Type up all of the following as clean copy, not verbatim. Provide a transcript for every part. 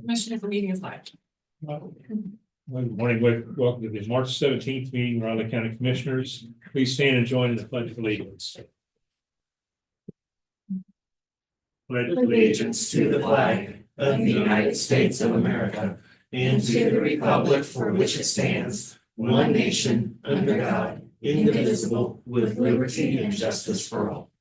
Commissioner, the meeting is live. Good morning, welcome to the March 17th meeting, Raleigh County Commissioners. Please stand and join in the Pledge of Allegiance. Pledge Allegiance to the flag of the United States of America and to the republic for which it stands, one nation, under God, indivisible, with liberty and justice for all.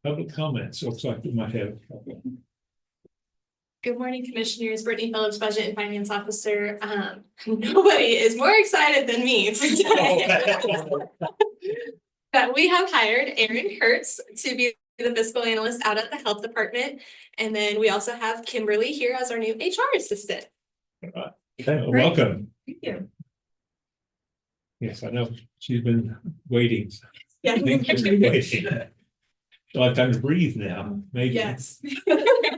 Public comments. Looks like we might have. Good morning, Commissioners. Brittany Phillips, Budget and Finance Officer. Nobody is more excited than me today. That we have hired Erin Kurtz to be the fiscal analyst out at the Health Department. And then we also have Kimberly here as our new HR assistant. Welcome. Thank you. Yes, I know she's been waiting. Yeah. She'll have time to breathe now, maybe. Yes.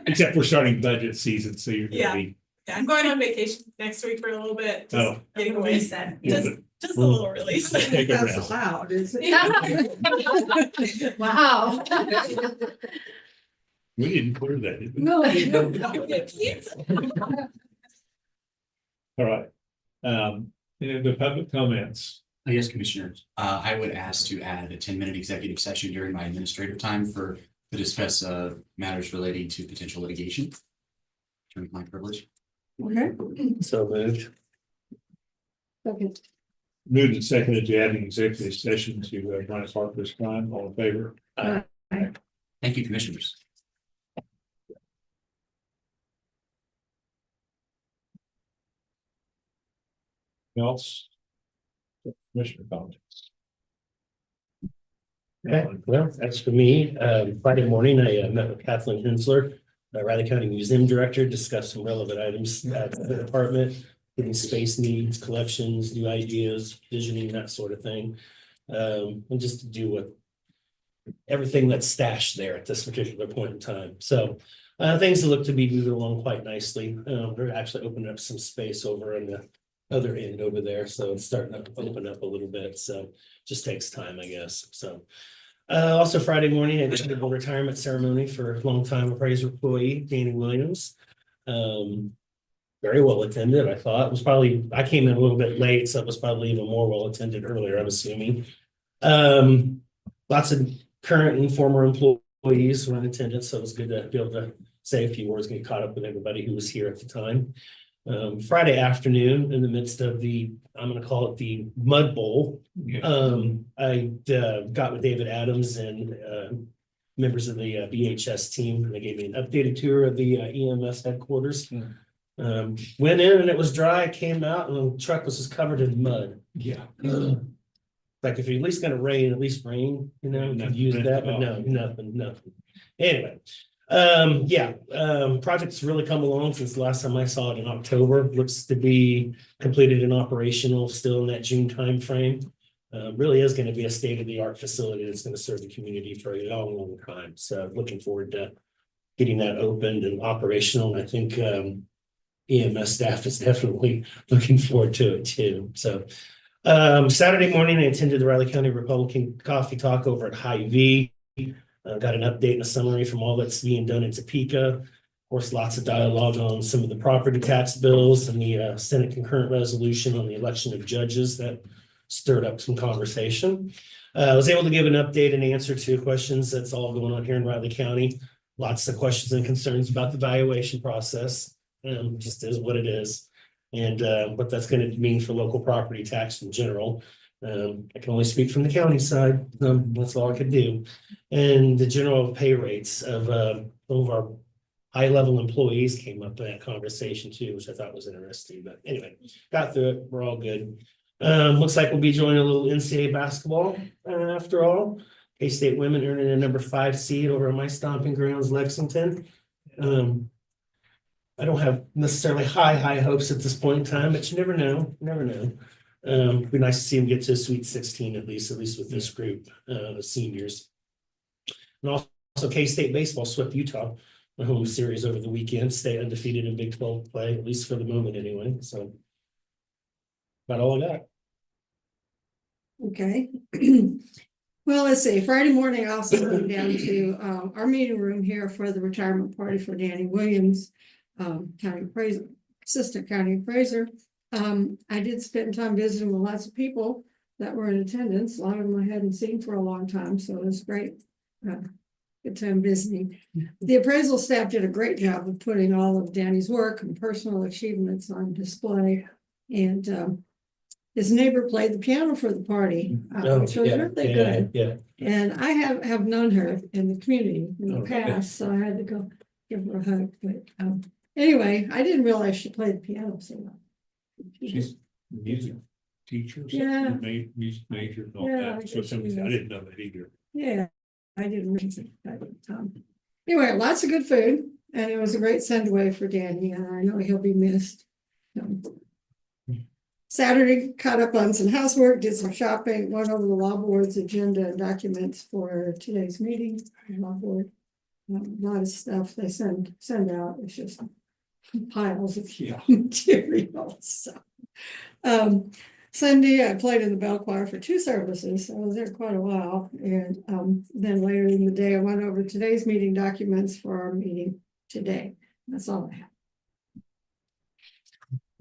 Except we're starting budget season, so you're Yeah. gonna be. I'm going on vacation next week for a little bit. Oh. Getting away. Just a little release. Take a rest. allowed, is it? Yeah. Wow. We didn't clear that, did we? No. All right. Any of the public comments? Yes, Commissioners. I would ask to add a 10-minute executive session during my administrative time to discuss matters relating to potential litigation. During my privilege. Okay. So moved. Second. Moved and seconded to add an executive session to Brian Parker's crime. All in favor? Thank you, Commissioners. Anything else? Commissioner comments. Okay, well, that's for me. Friday morning, I met with Kathleen Hensler, Riley County Museum Director, discussed some relevant items at the department, including space needs, collections, new ideas, visioning, that sort of thing. And just to do with everything that's stashed there at this particular point in time. So things look to be moving along quite nicely. We're actually opening up some space over on the other end over there. So it's starting to open up a little bit. So just takes time, I guess. So also Friday morning, I attended a retirement ceremony for a longtime appraiser employee, Danny Williams. Very well attended, I thought. It was probably, I came in a little bit late, so it was probably even more well attended earlier, I'm assuming. Lots of current and former employees were in attendance, so it was good to be able to say a few words, get caught up with everybody who was here at the time. Friday afternoon, in the midst of the, I'm going to call it the Mud Bowl, I got with David Adams and members of the BHS team, and they gave me an updated tour of the EMS headquarters. Went in and it was dry, came out, and the truck was just covered in mud. Yeah. Like if you're at least gonna rain, at least rain, you know, you could use that, but no, nothing. Anyway. Project's really come along since the last time I saw it in October. Looks to be completed and operational still in that June timeframe. Really is going to be a state-of-the-art facility that's going to serve the community for a long time. So looking forward to getting that opened and operational. And I think EMS staff is definitely looking forward to it too. So Saturday morning, I attended the Riley County Republican Coffee Talk over at Hy-Vee. Got an update and a summary from all that's being done in Topeka. Of course, lots of dialogue on some of the property tax bills and the Senate concurrent resolution on the election of judges that stirred up some conversation. I was able to give an update and answer to questions that's all going on here in Riley County. Lots of questions and concerns about the valuation process. Just is what it is. And what that's going to mean for local property tax in general. I can only speak from the county side. That's all I could do. And the general pay rates of some of our high-level employees came up in that conversation too, which I thought was interesting. But anyway, got through it. We're all good. Looks like we'll be joining a little NCAA basketball after all. K-State women earning a number 5 seed over at my stomping grounds, Lexington. I don't have necessarily high hopes at this point in time, but you never know. It'd be nice to see them get to a Sweet 16 at least with this group of seniors. And also K-State baseball swept Utah, the home series over the weekend, stay undefeated in Big 12 play, at least for the moment anyway. So about all I got. Okay. Well, let's see, Friday morning, I also went down to our meeting room here for the retirement party for Danny Williams, county appraiser, assistant county appraiser. I did spend time visiting with lots of people that were in attendance. A lot of them I hadn't seen for a long time, so it was great. Good time visiting. The appraisal staff did a great job of putting all of Danny's work and personal achievements on display. And his neighbor played the piano for the party, Oh, which was yeah, really yeah, good. yeah. And I have known her in the community in the Oh, really? past, so I had to go give her a hug. But anyway, I didn't realize she played the piano so well. She's a music teacher. Yeah. Music major and all Yeah, I that. So guess somebody, she I is. didn't know that either. Yeah, I didn't realize it at the time. Anyway, lots of good food, and it was a great send away for Danny, and I know he'll be missed. Saturday, caught up on some housework, did some shopping, went over the law board's agenda and documents for today's meeting. Law board, a lot of stuff they send out. It's just piles of Yeah. materials. So, Sunday, I played in the bell choir for 2 services. So I was there quite a while, and then later in the day, I went over today's meeting documents for our meeting today. That's all I have.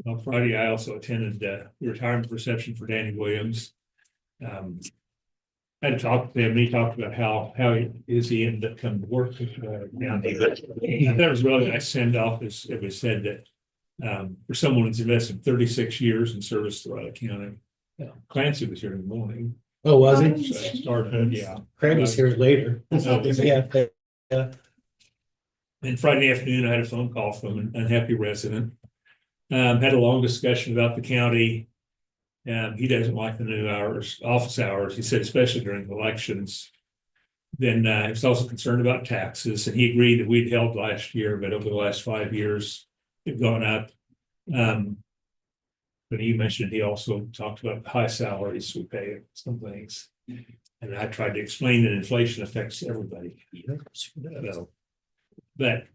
On Friday, I also attended the retirement reception for Danny Williams. I had to talk to him, and he talked about how he ended up coming to work down here. But that was really a nice send off, as it was said that for someone who's invested 36 years in service to Riley County. Clancy was here in the morning. Oh, was Oh, it? So I started, yeah. Craig was here later. Oh, was he? Yeah. And Friday afternoon, I had a phone call from an unhappy resident. Had a long discussion about the county. He doesn't like the new office hours. He said, especially during elections. Then he was also concerned about taxes, and he agreed that we'd helped last year, but over the last 5 years, they've gone up. But he mentioned he also talked about the high salaries we pay at some things. And I tried to explain that inflation affects everybody. So, but,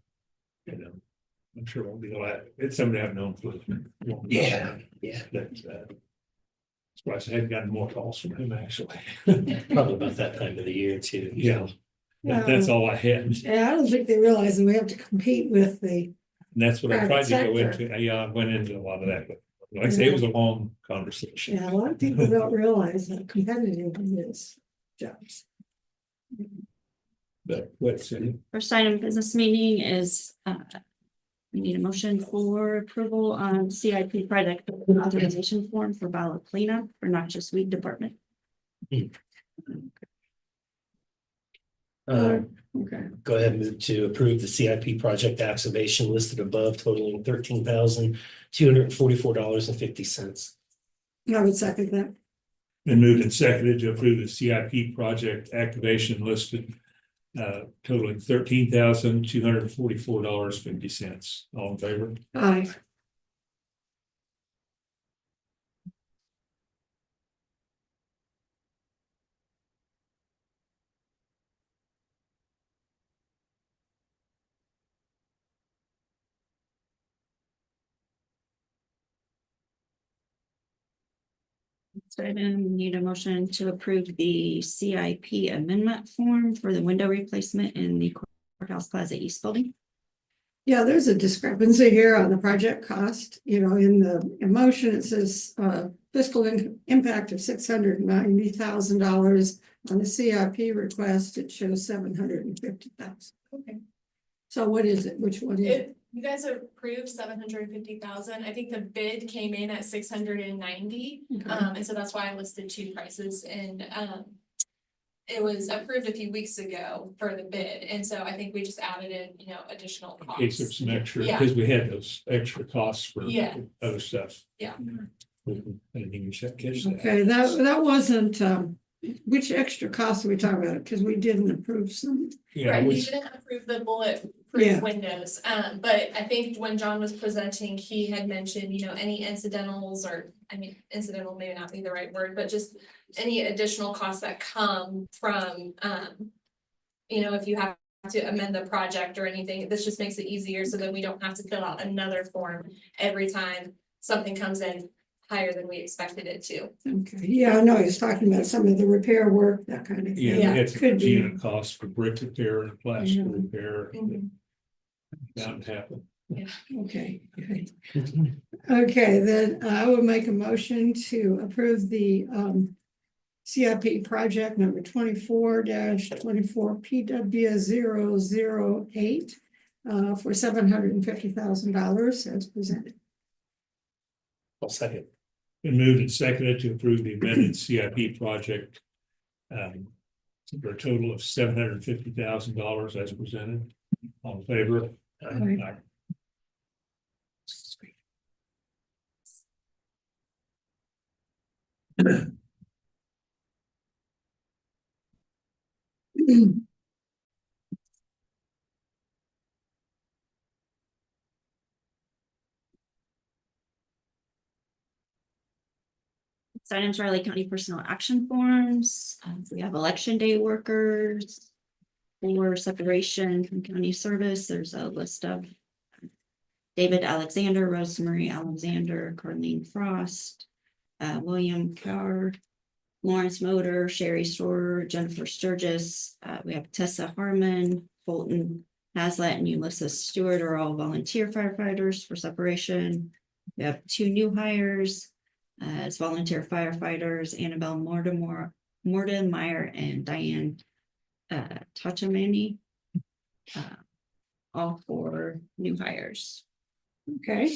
I'm sure it won't be the last. It's somebody I've known for. Yeah. That, surprised I hadn't gotten more calls from him, actually. Probably about that time of the year too. Yeah. That's all I had. And Yeah, I don't think they realize that we have to compete with the, that's what I tried to go Private into. Yeah, I went into a lot of that, but like I say, it was a long conversation. yeah, a lot of people don't realize how competitive it is. Jobs. But what's it? First item of business meeting is, we need a motion for approval on CIP project authorization form for ballot cleanup for noxious weed department. Okay, Go ahead and move to approve the CIP project activation listed above totaling $13,244.50. I would second that. Been moved and seconded to approve the CIP project activation listed. Totaling $13,244.50. All in favor? Aye. So item, we need a motion to approve the CIP amendment form for the window replacement in the Courthouse Plaza East building. Yeah, there's a discrepancy here on the project cost. In the motion, it says fiscal impact of $690,000. On the CIP request, it shows $750,000. Okay. So what is it? Which one is it? You guys approved 750,000. I think the bid came in at 690. Okay. And so that's why I listed 2 prices, and it was approved a few weeks ago for the bid. And so I think we just added in, additional In case there's costs. some extra, Yeah. because we had those extra costs for Yeah. other stuff. Yeah. I didn't even catch that. Okay, that wasn't, which extra costs are we talking about? Because we didn't approve some. Yeah, Right, we we, didn't approve the bullet Yeah. proof windows, but I think when John was presenting, he had mentioned, any incidentals, or, incidental may not be the right word, but just any additional costs that come from, if you have to amend the project or anything, this just makes it easier so that we don't have to fill out another form every time something comes in higher than we expected it to. Okay, yeah, I know he's talking about some of the repair work, that kind of thing. Yeah, it's Could be. unit cost for brick repair and plaster Yeah. repair. Mhm. Bound to happen. Okay, okay. Okay, then I will make a motion to approve the CIP project number 24-24 PW 008 for $750,000 as presented. I'll second. Been moved and seconded to approve the amended CIP project. For a total of $750,000 as presented. All in favor? Aye. Sign-ins Riley County Personal Action Forms. We have election day workers. For separation from county service, there's a list of David Alexander, Rosemary Alexander, Carlene Frost, William Carr, Lawrence Motor, Sherry Storer, Jennifer Sturgis. We have Tessa Harmon, Fulton Haslett, and Ulysses Stewart are all volunteer firefighters for separation. We have 2 new hires as volunteer firefighters, Annabelle Mortimer and Diane Tachamani. All 4 new hires. Okay,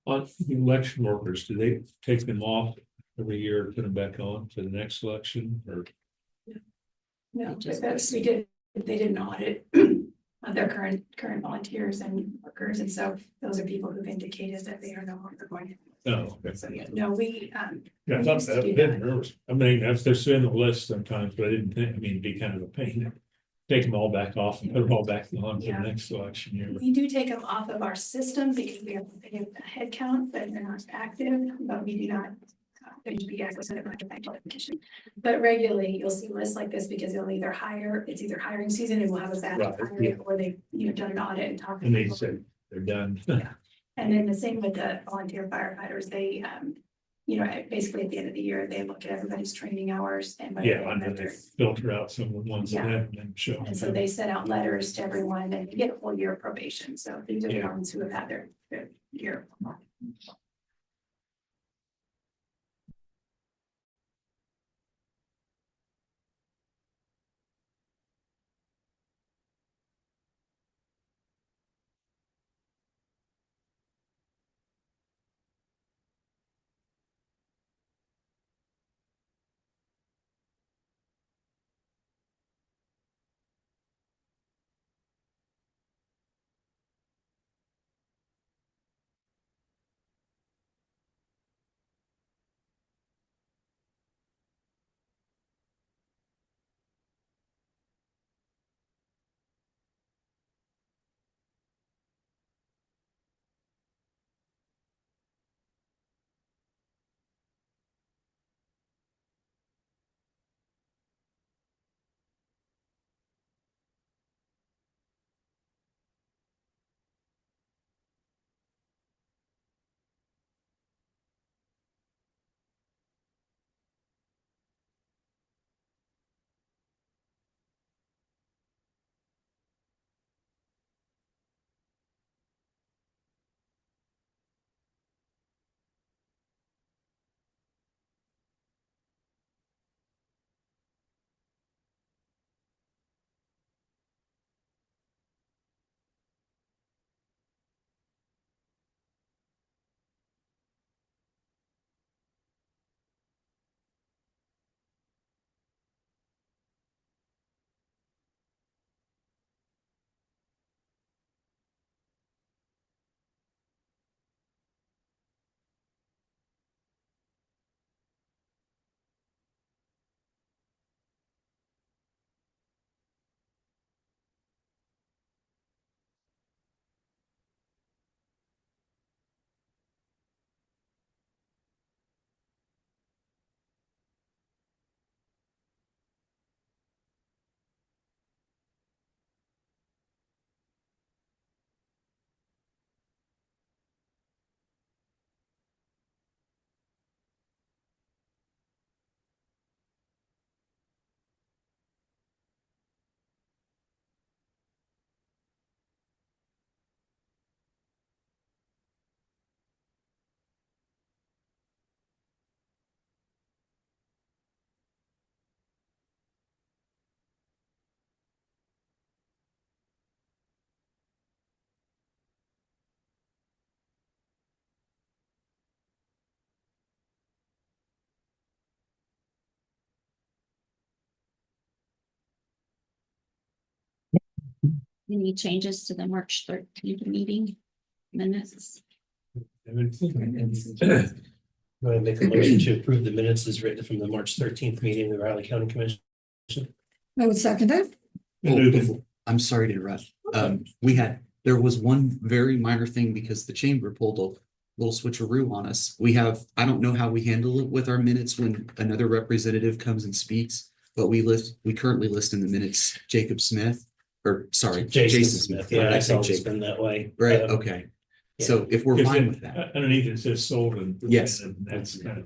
On the election workers, do they take them off every year, put them back on for the next election, or? No, but that's, they did an audit of their current volunteers and workers, and so those are people who've indicated that they are no longer going to. Oh, okay. So, yeah, no, we, Yeah, I thought that, I mean, they're in the list sometimes, but I didn't think, I mean, it'd be kind of a pain. Take them all back off and put them all back on for the Yeah. next election year. we do take them off of our system because we have a head count, but they're not active, but we do not. There should be access to application. But regularly, you'll see lists like this because they'll either hire, it's either hiring season and we'll have a batch Right, of hiring, or they've, done an audit and talked. to And they people. said they're done. And then the same with the volunteer firefighters, they, basically at the end of the year, they look at everybody's training hours and. by the Yeah, end and then of they their- filter out some of the ones that Yeah. haven't been shown. And so they send out letters to everyone and you get a full year of probation. So these are the Yeah. ones who have had their year. Any changes to the March 13th meeting minutes? I make a motion to approve the minutes as written from the March 13th meeting of the Riley County Commission. I would second that. I'm sorry to interrupt. There was one very minor thing because the chamber pulled a little switcheroo on us. I don't know how we handle it with our minutes when another representative comes and speaks, but we currently list in the minutes Jacob Smith, or sorry, Jason Jason Smith. Smith. Yeah, Why did I it's say always Jacob? been that way. Right, okay. So if we're fine with that, Underneath it says Sullivan. Yes. And that's kind of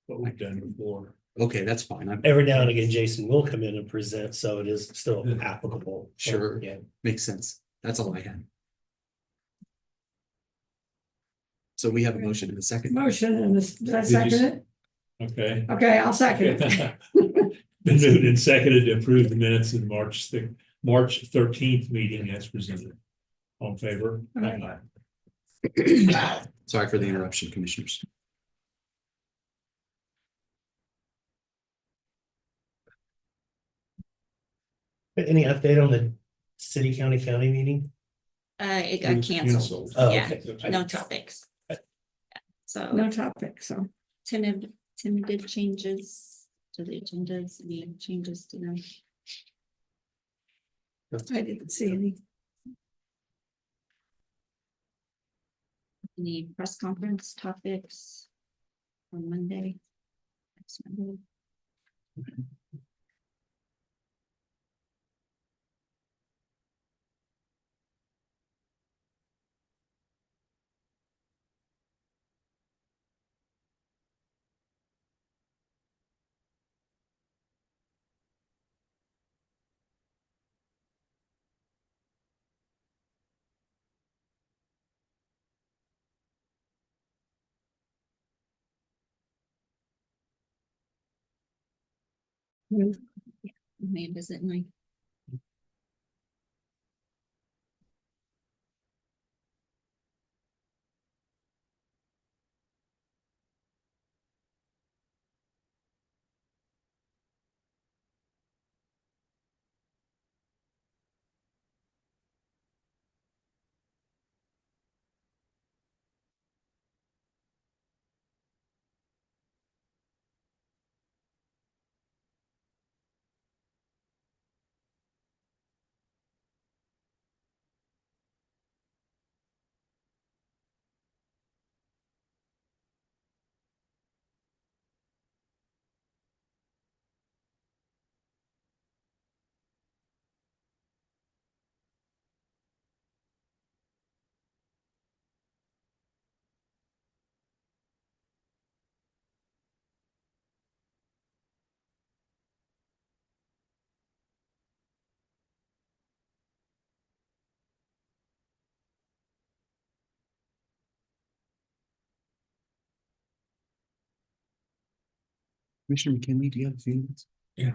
what we've done before. okay, that's fine. Every now and again, Jason will come in and present, so it is still applicable. Sure. Yeah. Makes sense. That's all I had. So we have a motion in a second. Motion and this, did I Did you second it? Okay. Okay, I'll second it. Been moved and seconded to approve the minutes in March 13th meeting as presented. All in favor? Aye. Sorry for the interruption, commissioners. Any update on the city county meeting? It got canceled. Oh, Yeah, okay. no topics. So No topic, so. tentative changes to the agendas, any changes to them. I didn't see any. Any press conference topics on Monday? Next Monday. May visit my Commissioner McKinley, do you have a few minutes? Yeah.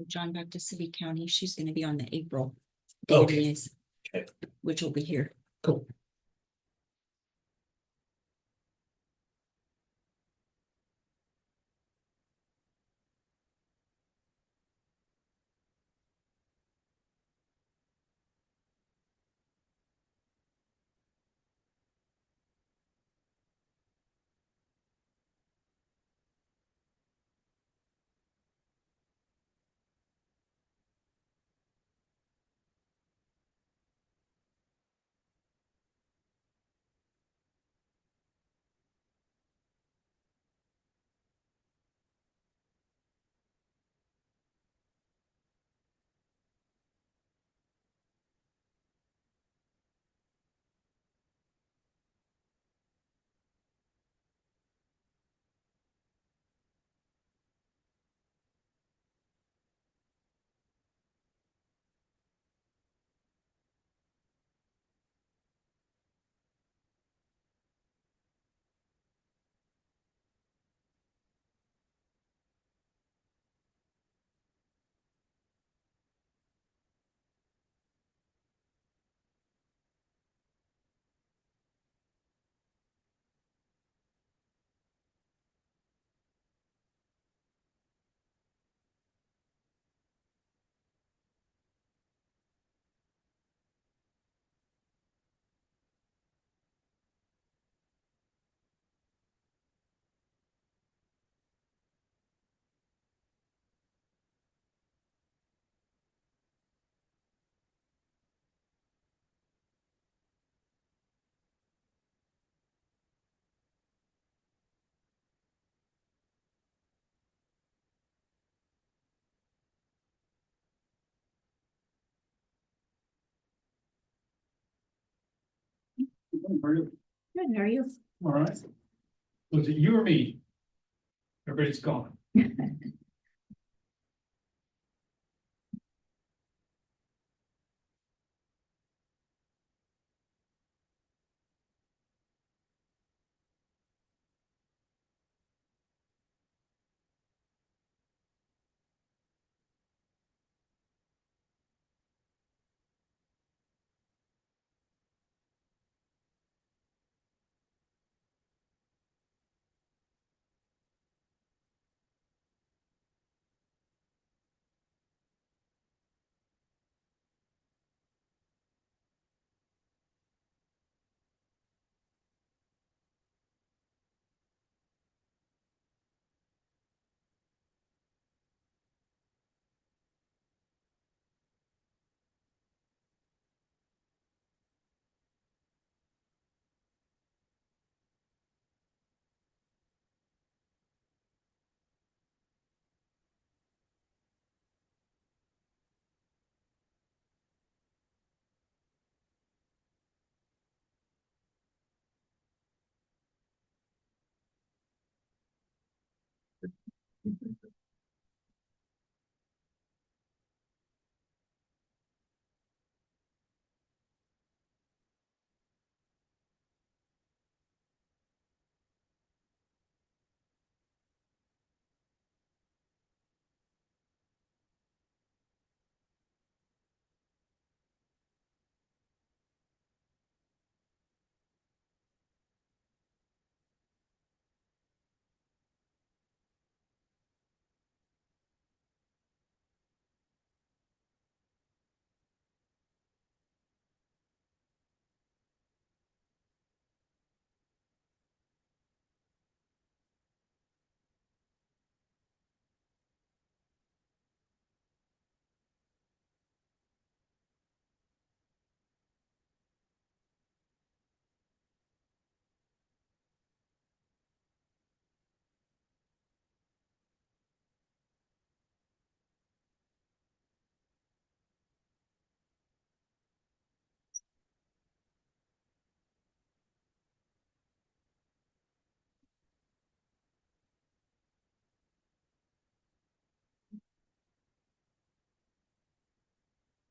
John back to City County. She's gonna be on the April. Okay. database, Okay. Which will be here. Cool. Good, how are you? All right. Was it you or me? Everybody's gone.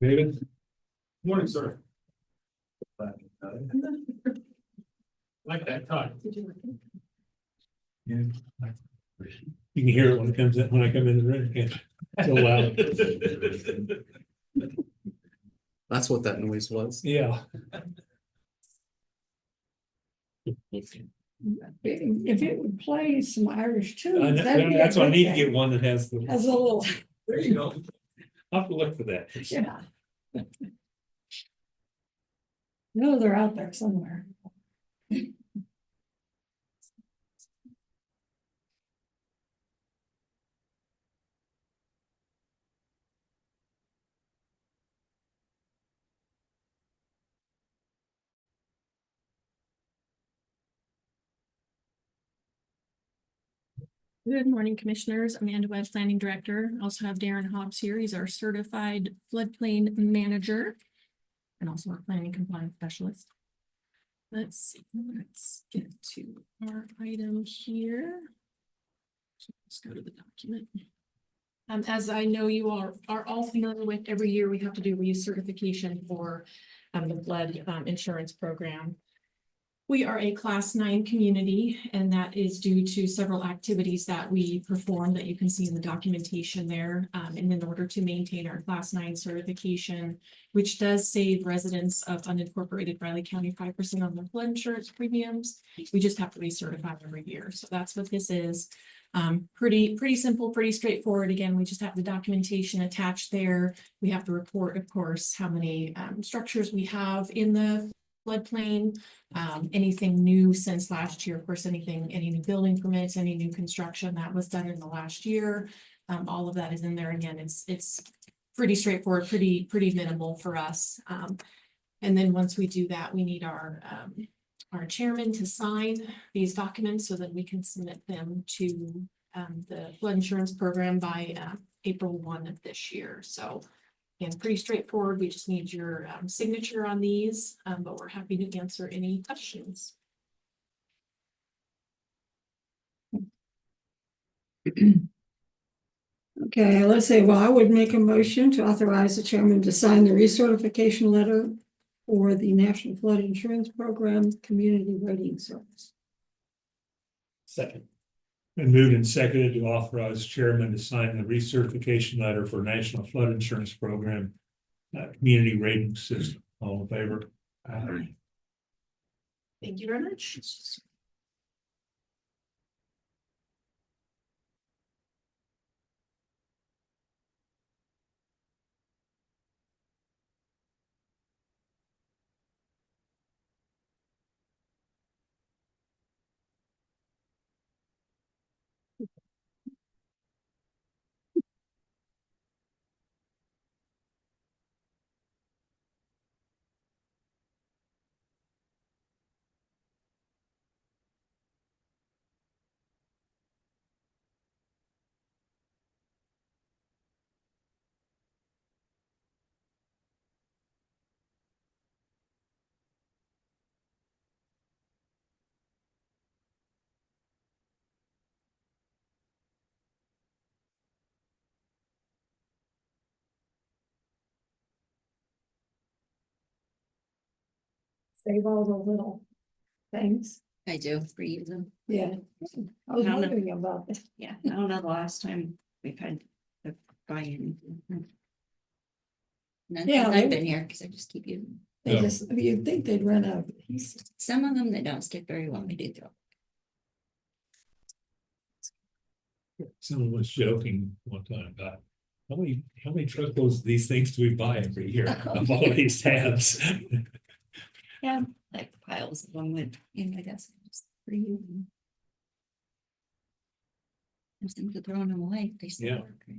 David? Morning, sir. Like that time. Yeah. You can hear it when it comes in, when I come in the room, can't you? So loud. That's what that noise was. Yeah. If it would play some Irish I tunes, know, that'd be. that's why I need to good get thing. one that has the. Has a little, There you go. I'll have to look for that. yeah. No, they're out there somewhere. Good morning, Commissioners. Amanda Webb, Planning Director. Also have Darren Hobbs here. He's our certified floodplain manager and also our planning compliance specialist. Let's see, let's get to our item here. So let's go to the document. As I know you are all familiar with, every year we have to do recertification for the flood insurance program. We are a class 9 community, and that is due to several activities that we perform that you can see in the documentation there. And in order to maintain our class 9 certification, which does save residents of unincorporated Riley County 5% on their flood insurance premiums, we just have to recertify every year. So that's what this is. Pretty simple, pretty straightforward. Again, we just have the documentation attached there. We have to report, of course, how many structures we have in the floodplain, anything new since last year, of course, any new building permits, any new construction that was done in the last year. All of that is in there. Again, it's pretty straightforward, pretty minimal for us. And then once we do that, we need our chairman to sign these documents so that we can submit them to the flood insurance program by April 1 of this year. So again, pretty straightforward. We just need your signature on these, but we're happy to answer any questions. Okay, let's say, well, I would make a motion to authorize the chairman to sign the recertification letter for the National Flood Insurance Program Community Rating Service. Second. Been moved and seconded to authorize chairman to sign the recertification letter for National Flood Insurance Program Community Rating System. All in favor? Aye. Thank you very much. Save all the little things. I do for you them. Yeah. I was I don't know. wondering about this. Yeah, I don't know the last time we've had to buy anything. None Yeah, since they- I've been here, because I just keep using. They Yeah. just, you'd think they'd run out of pieces. Some of them that don't stick very well, we do throw. Someone was joking one time about how many truckloads of these things do we buy every year of all these tabs? Yeah, like piles of them with, I guess. Just for you. There's things to throwing them away. They still Yeah. work. Right?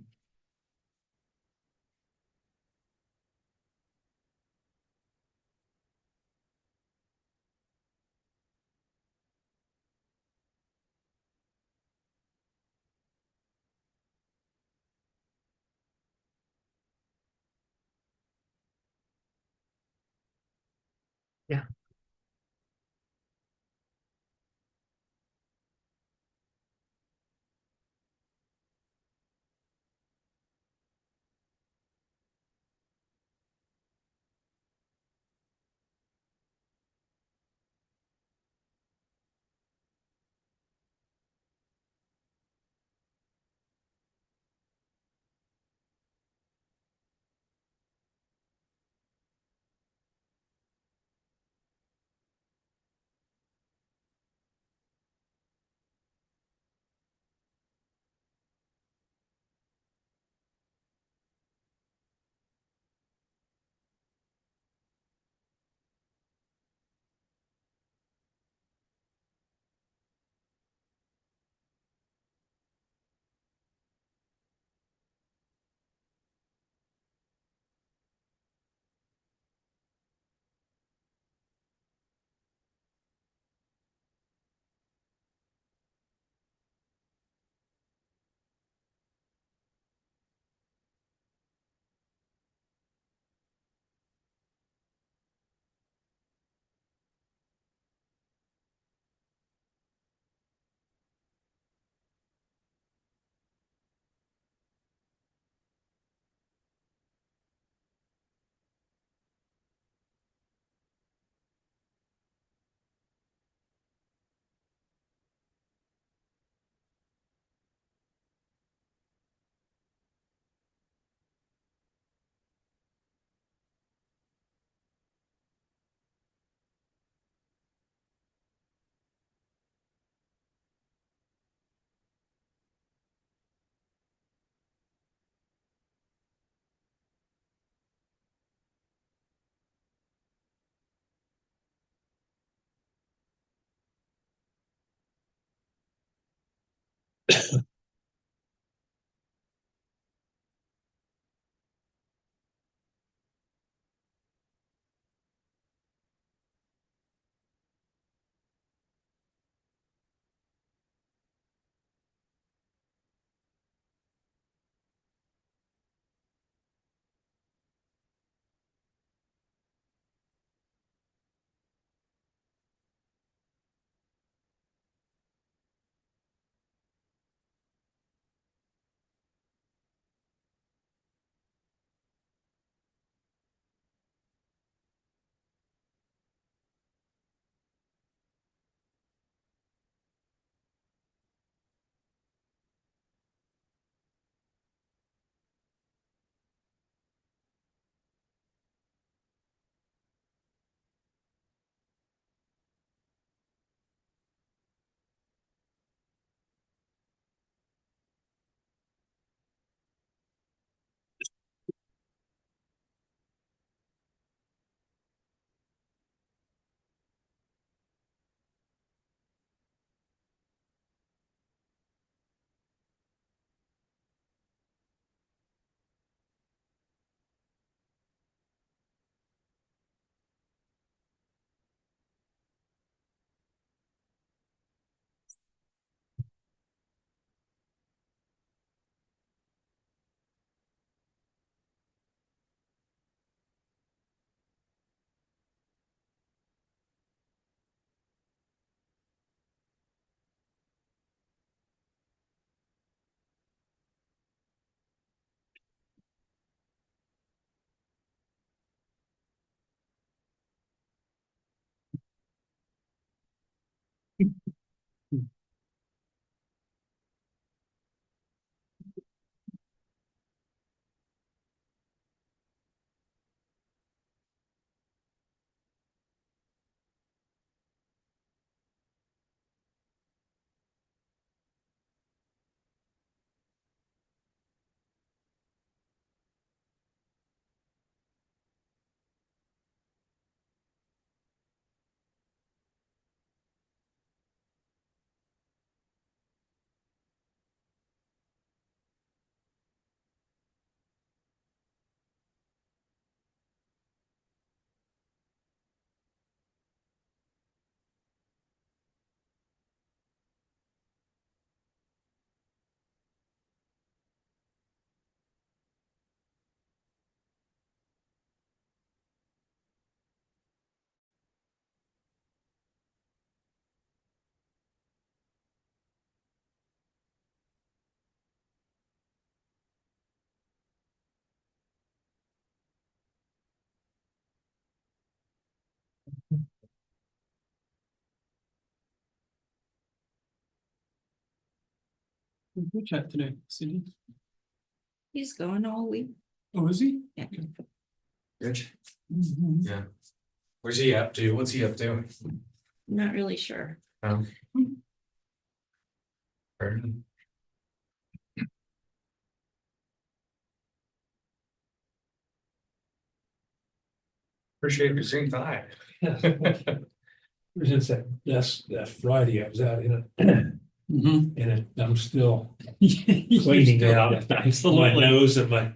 Good chat today, Cindy. He's gone all week. Oh, is he? Yeah. Rich? Mhm. Yeah. Where's he up to? What's he up to? Not really sure. Pardon? Appreciate your seeing time. Since that Friday, I was out in it, Mhm. and I'm still You're cleaning still- out my Absolutely. nose and my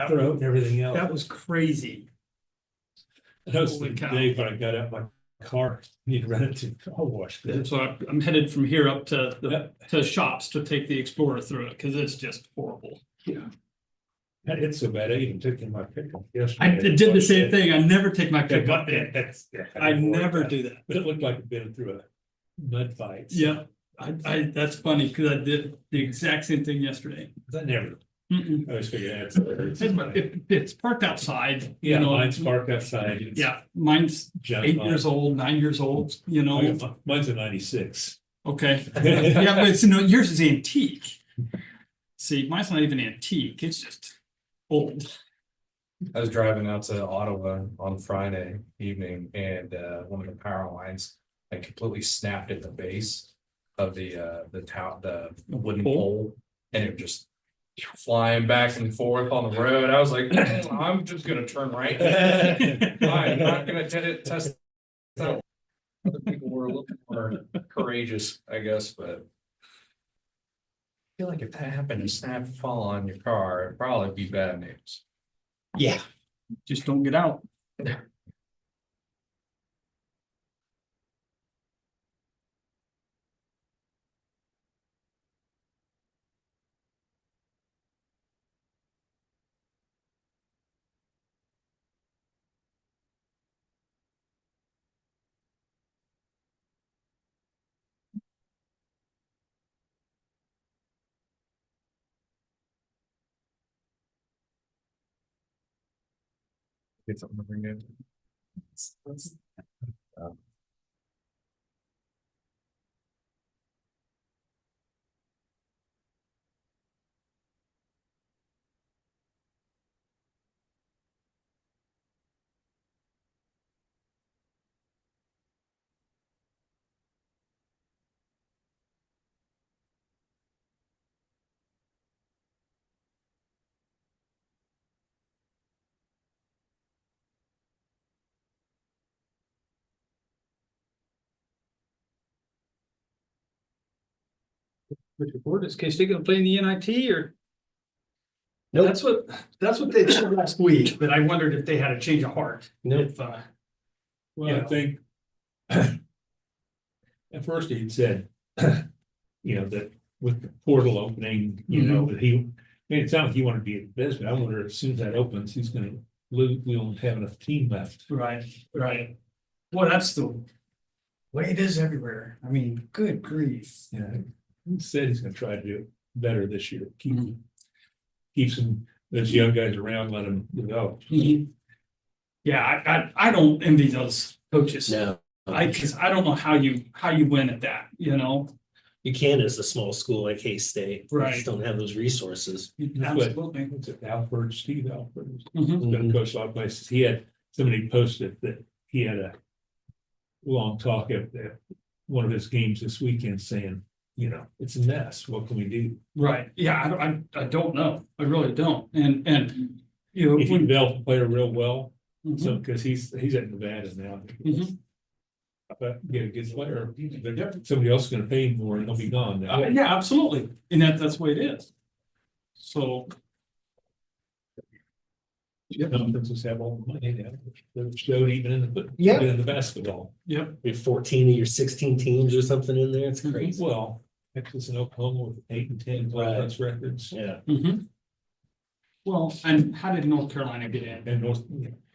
throat and everything else. That was crazy. That was the Holy cow. day when I got out my car, need to run it to car wash. So I'm headed from here up to Yep. to shops to take the Explorer through it, cause it's just horrible. It's so bad, I even took in my pickup I yesterday. did the same thing. I never take my Yeah, pickup in. I never do that. But it looked like it'd been through a mud fight. so- Yeah, that's funny, cause I did the exact same thing yesterday. I never, Mm-mm. I always figured It's parked outside, you Yeah, know. mine's parked outside. It's Yeah, mine's junk 8 mine. years old, 9 years old, you know, Mine's a 96. okay. Yeah, but it's, yours is antique. See, mine's not even antique, it's just old. I was driving out to Ottawa on Friday evening and one of the power lines like completely snapped at the base of the wooden pole and it just flying back and forth on the road. I was like, I'm just gonna turn right. I'm not gonna test out. Other people were a little more courageous, I guess, but feel like if that happened, a snap fall on your car, it'd probably be bad news. Yeah. Just don't get out. Get something to bring in. Richard Ford, is K-State gonna play in the NIT or? Nope. That's what they said last week, but I wondered if they had a change of heart. Nope. If, Well, I Yeah. think. At first he'd said, that with the portal opening, that he, it sounded like he wanted to be in business. I wonder as soon as that opens, he's gonna lose, we don't have enough team left. right, right. Well, that's the way it is everywhere. I mean, good grief. Yeah, he said he's gonna try to do better this year, keep some, those young guys around, let them develop. Yeah, I don't envy those coaches. No. Cause I don't know how you win at that, You can as a small school like K-State. You Right. just don't have those resources. Absolutely. What's it, Alfred, Steve Alford, Mhm. he's been coached a lot of places. He had, somebody posted that he had a long talk at one of his games this weekend saying, it's a mess. What can we do? Right, yeah, I don't know, I really don't, and, If you develop a player real well, Mhm. so, because he's at Nevada now. Mhm. But get a good player, somebody else is gonna pay him more and he'll be gone now. Yeah, absolutely, and that's the way it is. So, Conferences have all the money now, they're showed even in the, Yeah. even in the basketball. yep, We have 14 of your 16 teams or something in there. It's crazy. Well, Texas and Oklahoma with 8 and 10 conference records. Yeah. well, and how did North Carolina get in? And North.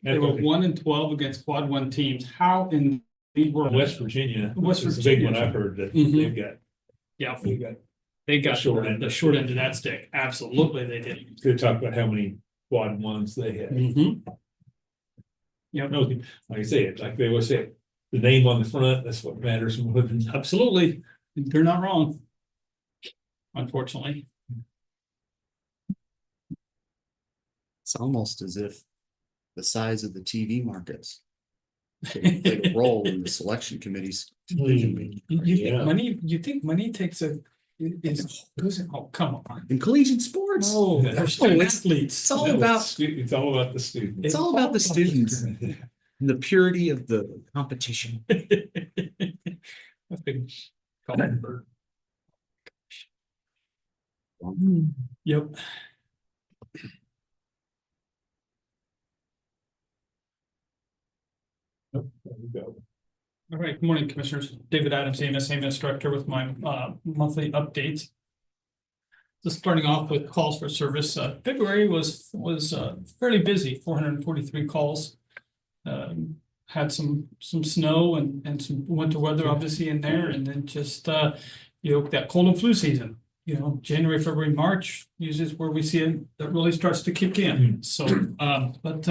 They were 1-12 against quad one teams, how in the world? West Virginia. West is the big one Virginia. I've heard that Mhm. they've got, Yeah, they got, they got short end. the short end of that stick, absolutely they did. they talk about how many quad ones they had. Yep, No, like I say it, like they always say, the name on the front, that's what matters more than. absolutely, they're not wrong. Unfortunately. It's almost as if the size of the TV markets played a role in the selection committee's decision making. You think money takes oh, come on. In collegiate sports, Oh, they're Oh, student it's- athletes. it's all No, about it's all about the students. it's all about the students and the purity of the competition. That's big. Yep. Nope, there we go. All right, good morning, Commissioners. David Adams, AMS Director with my monthly updates. Just starting off with calls for service, February was fairly busy, 443 calls. Had some snow and some winter weather obviously in there, and then just that cold and flu season. January, February, March usually is where we see it that really starts to kick in. So but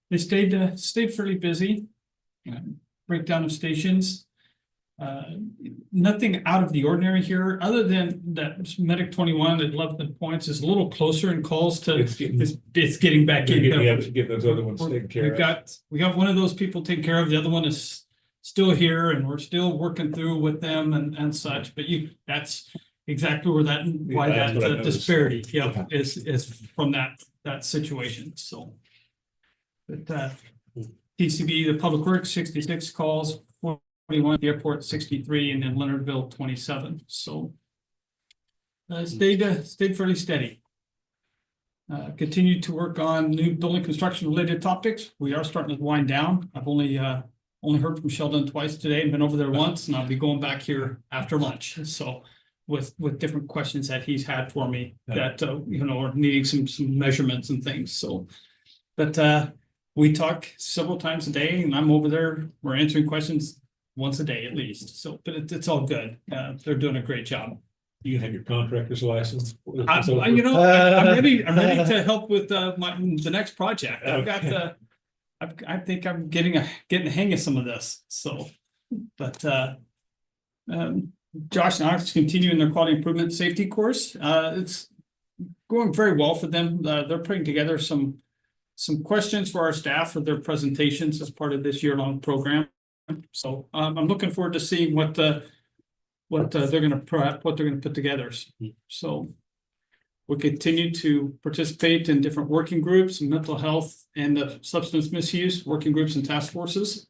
they stayed fairly busy. Breakdown of stations. Nothing out of the ordinary here, other than that Medic 21 at 11 points is a little closer in calls to It's getting- it's getting back in. Get those other ones taken care of. We got one of those people taken care of. The other one is still here, and we're still working through with them and such. But that's exactly why that's that what I noticed. disparity, is from that situation. So, but PCB, the Public Works, 66 calls, 41 at the airport, 63, and then Leonardville, 27. So stayed fairly steady. Continued to work on new building construction related topics. We are starting to wind down. I've only heard from Sheldon twice today and been over there once, and I'll be going back here after lunch. So with different questions that he's had for me that, are needing some measurements and things. So, but we talk several times a day and I'm over there. We're answering questions once a day at least. So, but it's all good. They're doing a great job. You have your contractor's license. I'm ready to help with the next project. I've got I think I'm getting the hang of some of this. So, but Josh and Alex continuing their quality improvement safety course. It's going very well for them. They're putting together some questions for our staff for their presentations as part of this year-long program. So I'm looking forward to seeing what they're going to put together. So we continue to participate in different working groups, mental health and substance misuse working groups and task forces.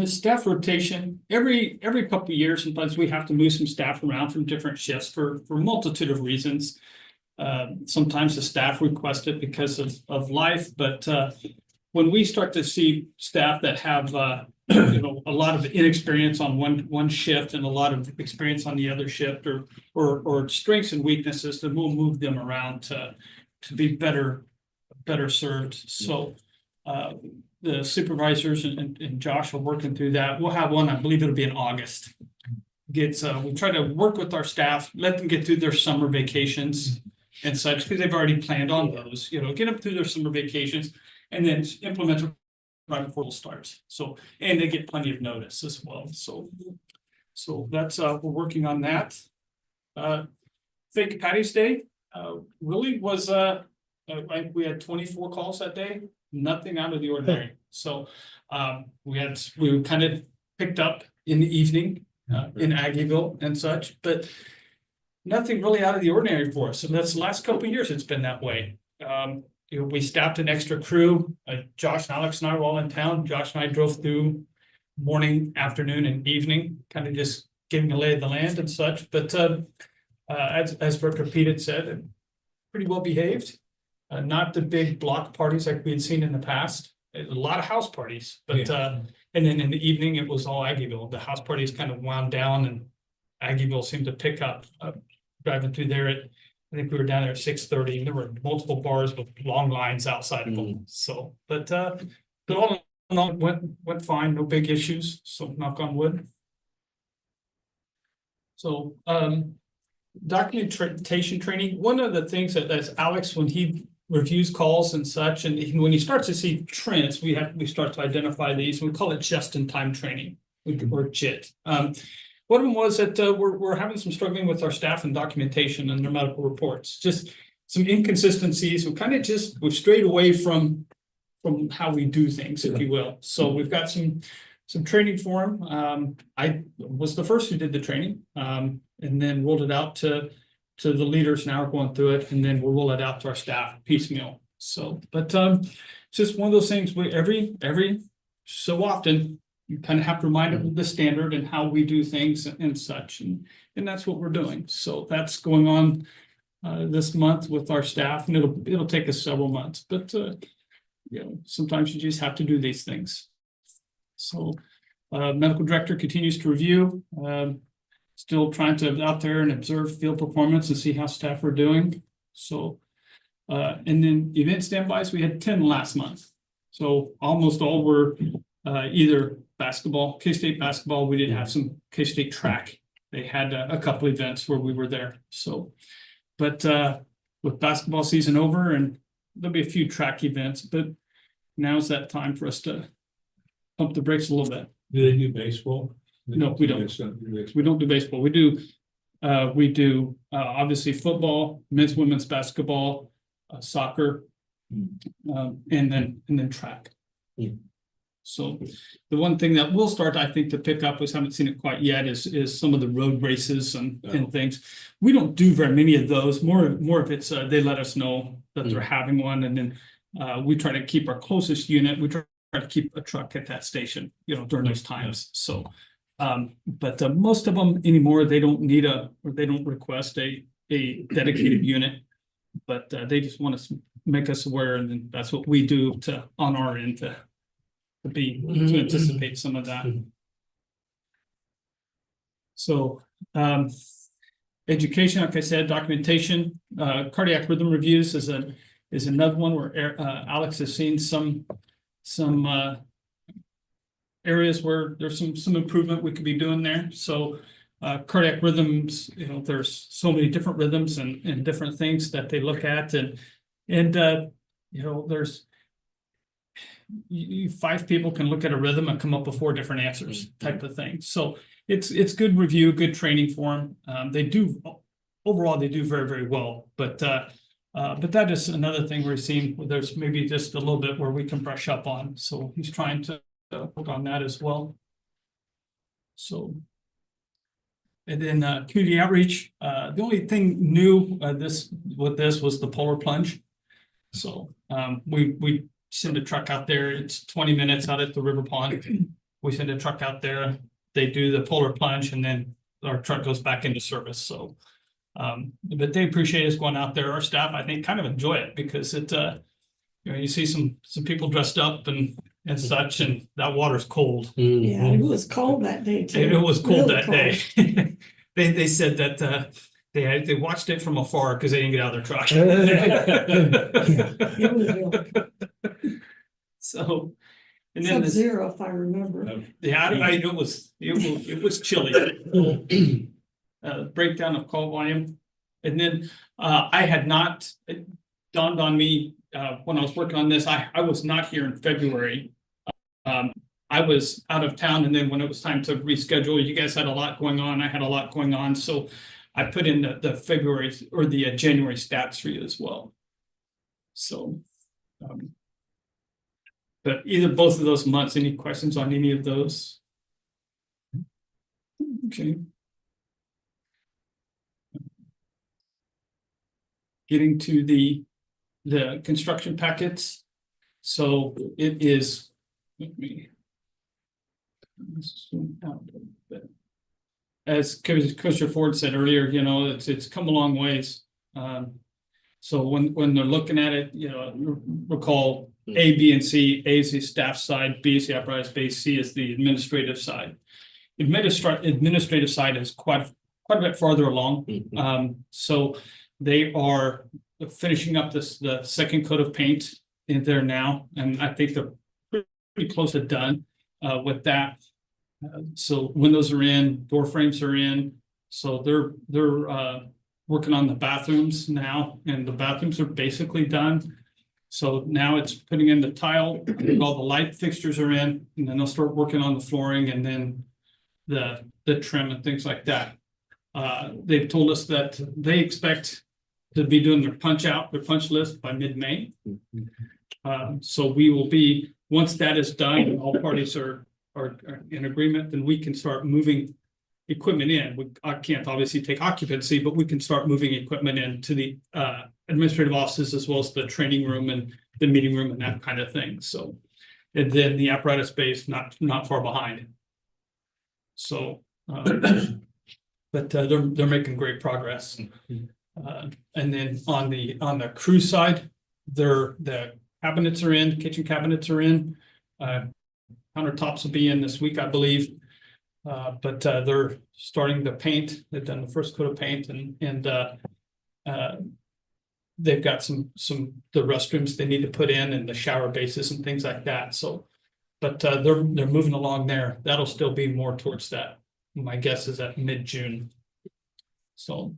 Staff rotation every couple of years. Sometimes we have to move some staff around from different shifts for a multitude of reasons. Sometimes the staff request it because of life, but when we start to see staff that have a lot of inexperience on one shift and a lot of experience on the other shift, or strengths and weaknesses, then we'll move them around to be better served. So the supervisors and Josh are working through that. We'll have one, I believe it'll be in August. We try to work with our staff, let them get through their summer vacations and such, because they've already planned on those, get them through their summer vacations and then implement them right before it starts. So, and they get plenty of notice as well. So that's, we're working on that. Fake Patty's Day, really was, we had 24 calls that day, nothing out of the ordinary. So, we kind of picked up in the evening, in Aggieville and such, but nothing really out of the ordinary for us. And that's the last couple of years it's been that way. We staffed an extra crew. Josh and Alex and I were all in town. Josh and I drove through morning, afternoon, and evening, kind of just giving a lay of the land and such. But as Director Pete had said, pretty well behaved. Not the big block parties like we had seen in the past. A lot of house parties, but and then in the evening it was all Aggieville. The house parties kind of wound down, and Aggieville seemed to pick up. Driving through there I think we were down there at 6:30, and there were multiple bars with long lines outside of them. So, but all in all went fine, no big issues. So knock on wood. So documentation training. One of the things that's Alex, when he reviews calls and such, and when he starts to see trends, we start to identify these. We call it just-in-time training, or JIT. One of them was that we're having some struggling with our staff and documentation and their medical reports. Just some inconsistencies. We've strayed away from how we do things, if you will. So we've got some training for them. I was the first who did the training, and then rolled it out to the leaders. Now we're going through it, and then we'll roll it out to our staff piecemeal. So, but it's just one of those things where every so often you kind of have to remind them of the standard and how we do things and such, and that's what we're doing. So that's going on this month with our staff, and it'll take us several months, but sometimes you just have to do these things. So medical director continues to review, still trying to out there and observe field performance and see how staff are doing. So and then event standbys, we had 10 last month, so almost all were either basketball, K-State basketball. We did have some K-State track. They had a couple events where we were there. So, but with basketball season over, and there'll be a few track events, but now's that time for us to pump the brakes a little bit. Do they do baseball? No, we don't. We don't do baseball. We do obviously football, men's, women's basketball, soccer, and then track. So the one thing that will start, I think, to pick up, we haven't seen it quite yet, is some of the road races and things. We don't do very many of those. More of it's they let us know that they're having one, and then we try to keep our closest unit. We try to keep a truck at that station, during those times. So But most of them anymore, they don't need or they don't request a dedicated unit. But they just want to make us aware, and then that's what we do on our end to anticipate some of that. So education, like I said, documentation, cardiac rhythm reviews is another one where Alex has seen some areas where there's some improvement we could be doing there. So cardiac rhythms, there's so many different rhythms and different things that they look at, and there's five people can look at a rhythm and come up with 4 different answers type of thing. So it's good review, good training for them. Overall they do very, very well, but that is another thing we're seeing where there's maybe just a little bit where we can brush up on. So he's trying to work on that as well. So, and then community outreach. The only thing new with this was the polar plunge. So we send a truck out there. It's 20 minutes out at the river pond. We send a truck out there. They do the polar plunge, and then our truck goes back into service. So, but they appreciate us going out there. Our staff, I think, kind of enjoy it because it, you see some people dressed up and such, and that water's cold. Yeah, it was cold that day too. It was cold Really that day. They said that they watched it from afar because they didn't get out of their truck. It was really So, and then Sub-zero, if I remember. yeah, it was chilly. Breakdown of call volume, and then I had not, it dawned on me when I was working on this. I was not here in February. I was out of town, and then when it was time to reschedule, you guys had a lot going on. I had a lot going on, so I put in the February or the January stats for you as well. So, but both of those months, any questions on any of those? Okay. Getting to the construction packets. So it is, let me zoom out a bit. As Commissioner Ford said earlier, it's come a long ways. So when they're looking at it, recall A, B, and C. A is the staff side, B is the apparatus base, C is the administrative side. Administrative side is quite a bit farther along. So they are finishing up the second coat of paint in there now, and I think they're pretty close to done with that. So windows are in, door frames are in. So they're working on the bathrooms now, and the bathrooms are basically done. So now it's putting in the tile, all the light fixtures are in, and then they'll start working on the flooring and then the trim and things like that. They've told us that they expect to be doing their punch list by mid-May. So we will be, once that is done and all parties are in agreement, then we can start moving equipment in. I can't obviously take occupancy, but we can start moving equipment into the administrative offices as well as the training room and the meeting room and that kind of thing. So, and then the apparatus space not far behind. So, but they're making great progress. And then on the crew side, the cabinets are in, kitchen cabinets are in. Countertops will be in this week, I believe. But they're starting to paint. They've done the first coat of paint, and they've got some the restrooms they need to put in and the shower bases and things like that. So, but they're moving along there. That'll still be more towards that. My guess is at mid-June. So.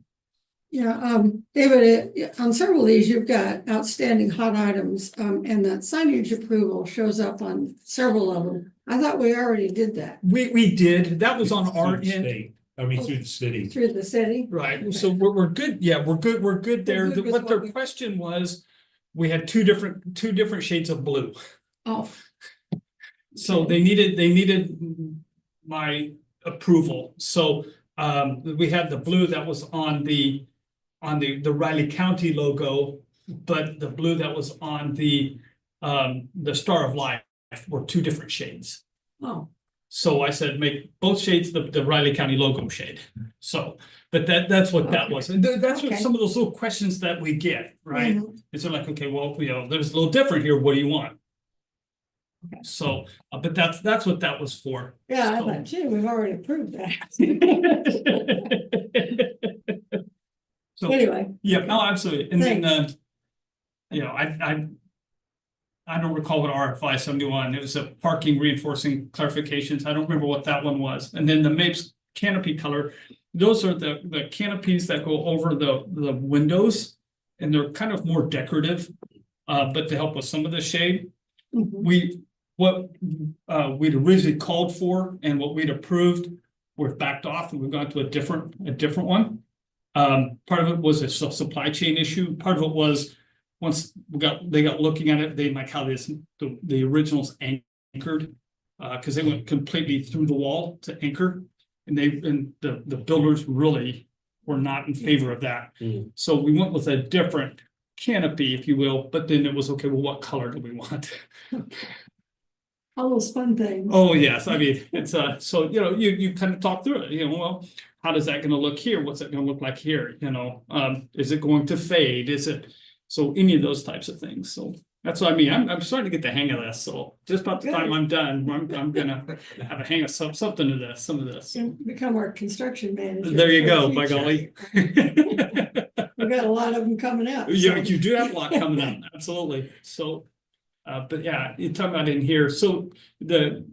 Yeah, David, on several of these, you've got outstanding hot items, and that signage approval shows up on several of them. I thought we already did that. We did. That was on our end. Through the city. Through the city? Right. So we're good. Yeah, we're good. We're good there. We're good with What their what we- question was, we had two different shades of blue. Oh, So they needed my approval. So we had the blue that was on the Riley County logo, but the blue that was on the Star of Life were two different shades. oh, So I said, make both shades the Riley County logo shade. So, but that's what that was. And that's what Okay. some of those little questions that we get, right? Mhm. It's like, okay, well, there's a little different here. What do you want? Okay. So, but that's what that was for. Yeah, I So- thought too, we've already approved that. So, Anyway, yeah, no, absolutely. And then, Thanks. I don't recall what RFI 71, it was a parking reinforcing clarifications. I don't remember what that one was. And then the MAPES canopy color, those are the canopies that go over the windows. And they're kind of more decorative, but to help with some of the shade. mhm. We'd originally called for and what we'd approved, we're backed off and we've gone to a different one. Part of it was a supply chain issue. Part of it was once they got looking at it, they like how the originals anchored. Cause they went completely through the wall to anchor. And the builders really were not in favor of that. Mm. So we went with a different canopy, if you will, but then it was okay, well, what color do we want? All those fun things. Oh, yes, I mean, it's so, you kind of talk through it, well, how does that gonna look here? What's it gonna look like here, is it going to fade? Is it, so any of those types of things, so. That's what I mean, I'm starting to get the hang of this, so just about the time I'm done, I'm gonna have a hang of something of this, some of this. You become our construction manager. There you for the go, by future. golly. We've got a lot of them coming up. Yeah, so. you do have a lot coming up, absolutely, so. But yeah, you're talking about in here, so the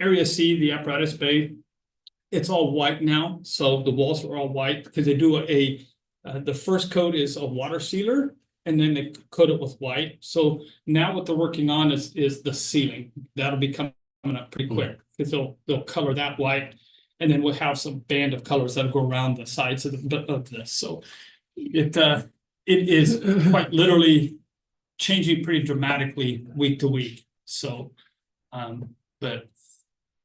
area C, the apparatus bay. It's all white now, so the walls are all white, because they do the first coat is a water sealer. And then they coat it with white, so now what they're working on is the ceiling, that'll be coming up pretty quick, because they'll color that white. And then we'll have some band of colors that'll go around the sides of this, so. It is quite literally changing pretty dramatically week to week, so. But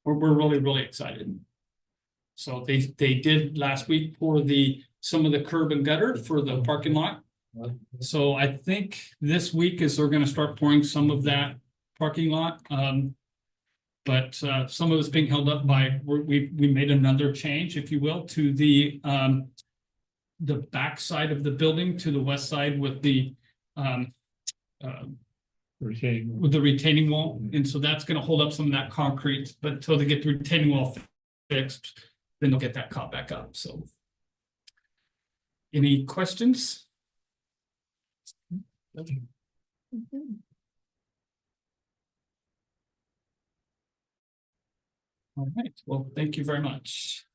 we're really, really excited. So they did last week pour some of the curb and gutter for the parking lot. So I think this week is they're gonna start pouring some of that parking lot. But some of it's being held up by, we made another change, if you will, to the back side of the building, to the west side with the retaining wall. And so that's gonna hold up some of that concrete, but until they get the retaining wall fixed, then they'll get that caught back up, so. Any questions? All right, well, thank you very much.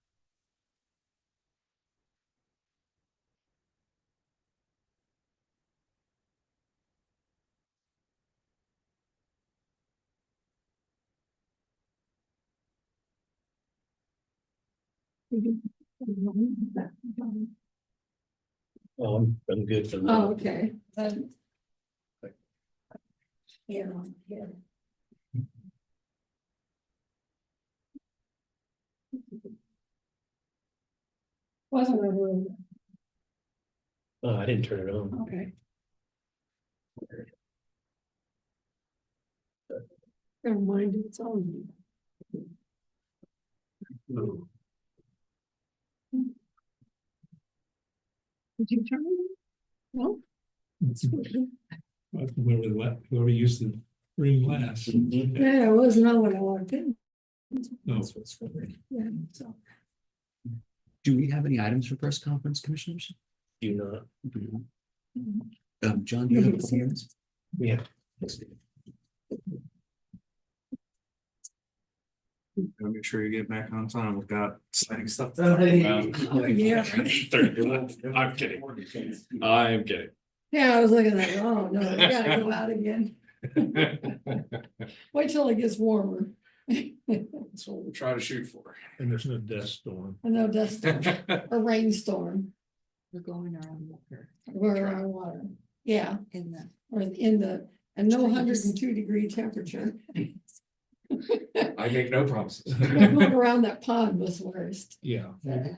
Oh, I'm good for that. Oh, okay. Yeah, yeah. Wasn't a room, Oh, I didn't turn it on. okay. Never mind, it's on. Did you turn it? No? Whoever used the room last. Yeah, it wasn't on when I walked in. No. Yeah, so. Do we have any items for press conference, commissioners? Do not. John, do you have any hands? Yeah. Gotta make sure you get back on time. We've got exciting stuff. Yeah. I'm kidding. I'm kidding. Yeah, I was looking at, oh, no, we gotta go out again. Wait till it gets warmer. That's what we try to shoot for. And there's no dust storm. I know dust storm or rainstorm, We're going around water or around water, yeah, in the. or and no 102-degree temperature. I make no promises. Going around that pond was worst. Yeah. No,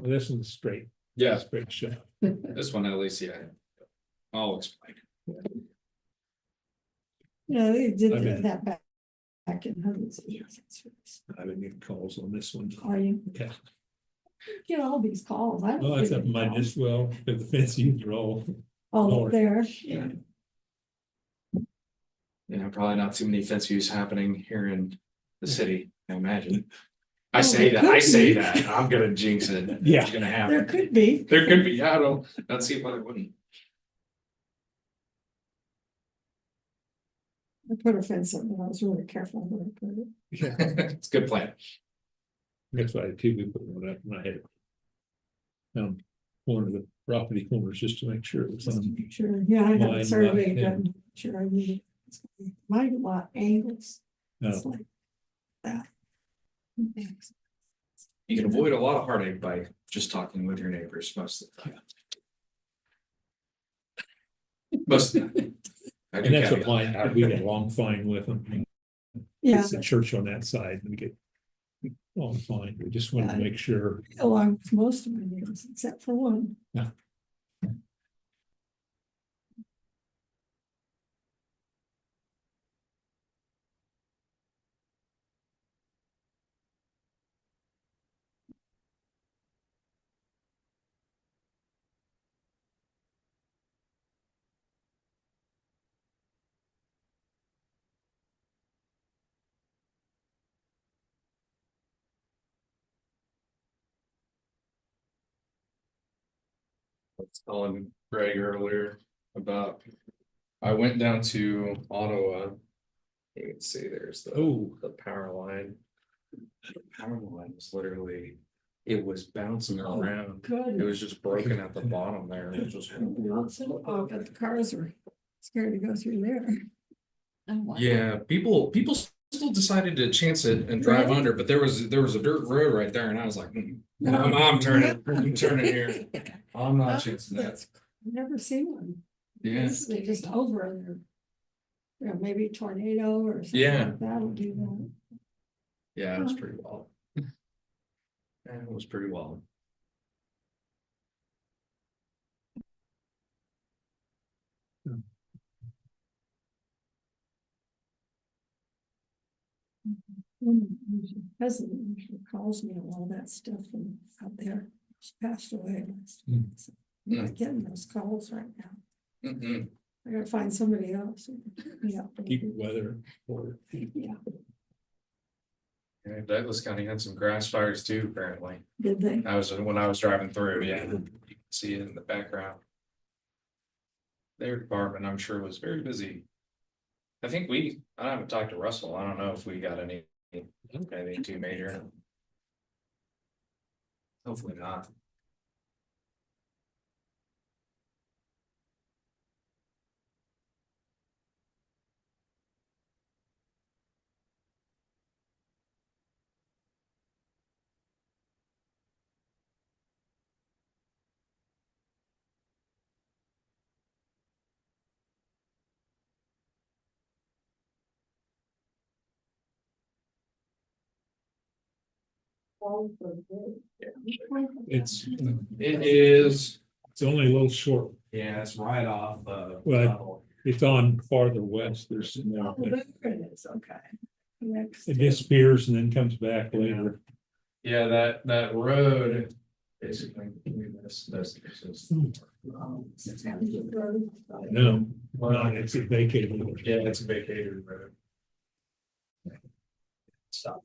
this is straight. Yeah, Straight shot. this one at least, yeah. I'll explain. Yeah, they did I mean- that back back in hundreds of years. I didn't get calls on this one. Are you? Okay. Get all these calls. I don't Well, that's get up any my calls. just well, if the fence views are all. All up there. Yeah. Yeah, probably not too many fence views happening here in the city, I imagine. I Oh, say there that, I could say be. that, I'm gonna jinx it. Yeah. It's gonna There happen. could be. There could be, yeah, I don't see why there wouldn't. I put a fence up, but I was really careful when I put it. It's a good plan. That's why too, we put one up in my head. One of the property corners just to make sure it was Just to on. make sure, yeah, I got Mine, a survey yeah. done, sure I need it. My lot angles. It's No, like that. You can avoid a lot of heartache by just talking with your neighbors most of the time. Most of the time. I do and that's what caveat mine, that. we get along fine with them. Yeah, It's the church on that side, and we get along fine. We just wanted to make sure. along with most of my neighbors, except for one. Yeah. I was telling Greg earlier about, I went down to Ottawa. You can see there's the power line. The power line was literally, it was bouncing around. Good. It was just broken at the bottom there. It was just. Oh, but the cars were scared to go through there. Yeah, people still decided to chance it and drive Really? under, but there was a dirt road right there, and I was like, I'm turning here. I'm not chancing that. That's, I've never seen one. Yeah, They just over and they're. You know, maybe a tornado or something. Yeah. Like that'll do that. yeah, it was pretty wild. Yeah, it was pretty wild. President usually calls me on all that stuff and out there. She passed away last Mm. week. So I'm not getting those calls right now. Mhm. I gotta find somebody else. Yeah. Keep it weather or. Yeah, Yeah, Douglas County had some grass fires too, apparently. did they? When I was driving through, yeah, you can see it in the background. Their department, I'm sure, was very busy. I haven't talked to Russell. I don't know if we got anything too major. Hopefully not. It's It is, only a little short. yeah, it's right off Well, it's on farther west. There's some more. Oh, there it is, okay. Next. It disappears and then comes back later. yeah, that road. Basically, this. No, it's a vacated. Yeah, it's a vacated road. Stop.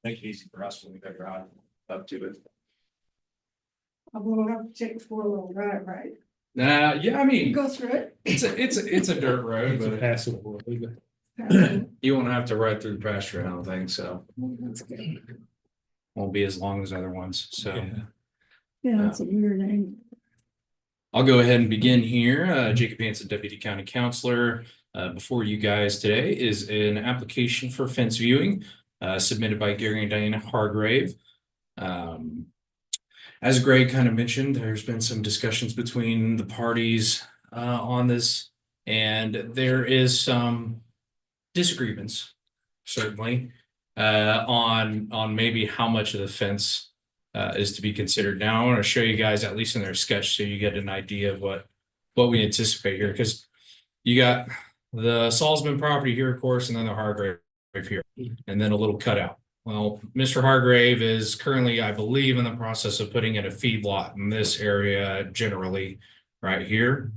Make it easy for us when we go drive up to it. I'm gonna have to take a 4-wheel drive, right? Nah, yeah, I mean, Go through it. it's a dirt road, It's a but passable road. you won't have to ride through the pasture, I don't think, so. That's good. Won't be as long as other ones, so. Yeah. Yeah, it's a weird name. I'll go ahead and begin here. Jacob Hansen, Deputy County Counselor. Before you guys today is an application for fence viewing submitted by Gary and Diana Hargrave. As Greg kind of mentioned, there's been some discussions between the parties on this, and there is some disagreements, certainly, on maybe how much of the fence is to be considered. Now, I want to show you guys, at least in their sketch, so you get an idea of what we anticipate here, because you got the Salzman property here, of course, and then the Hargrave right here, and then a little cutout. Well, Mr. Hargrave is currently, I believe, in the process of putting in a feedlot in this area generally right here.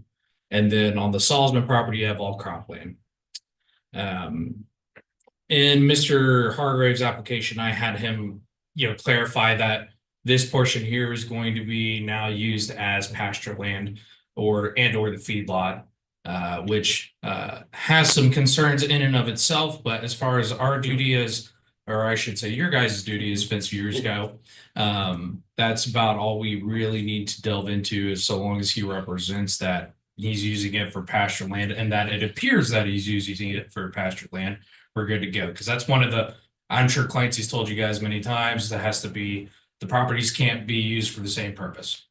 And then on the Salzman property, you have all cropland. In Mr. Hargrave's application, I had him, clarify that this portion here is going to be now used as pasture land or the feedlot, which has some concerns in and of itself. But as far as our duty is, or I should say your guys' duty as fence viewers go, that's about all we really need to delve into, is so long as he represents that he's using it for pasture land and that it appears that he's using it for pasture land, we're good to go. Because that's one of the, I'm sure Clancy's told you guys many times, that has to be, the properties can't be used for the same purpose.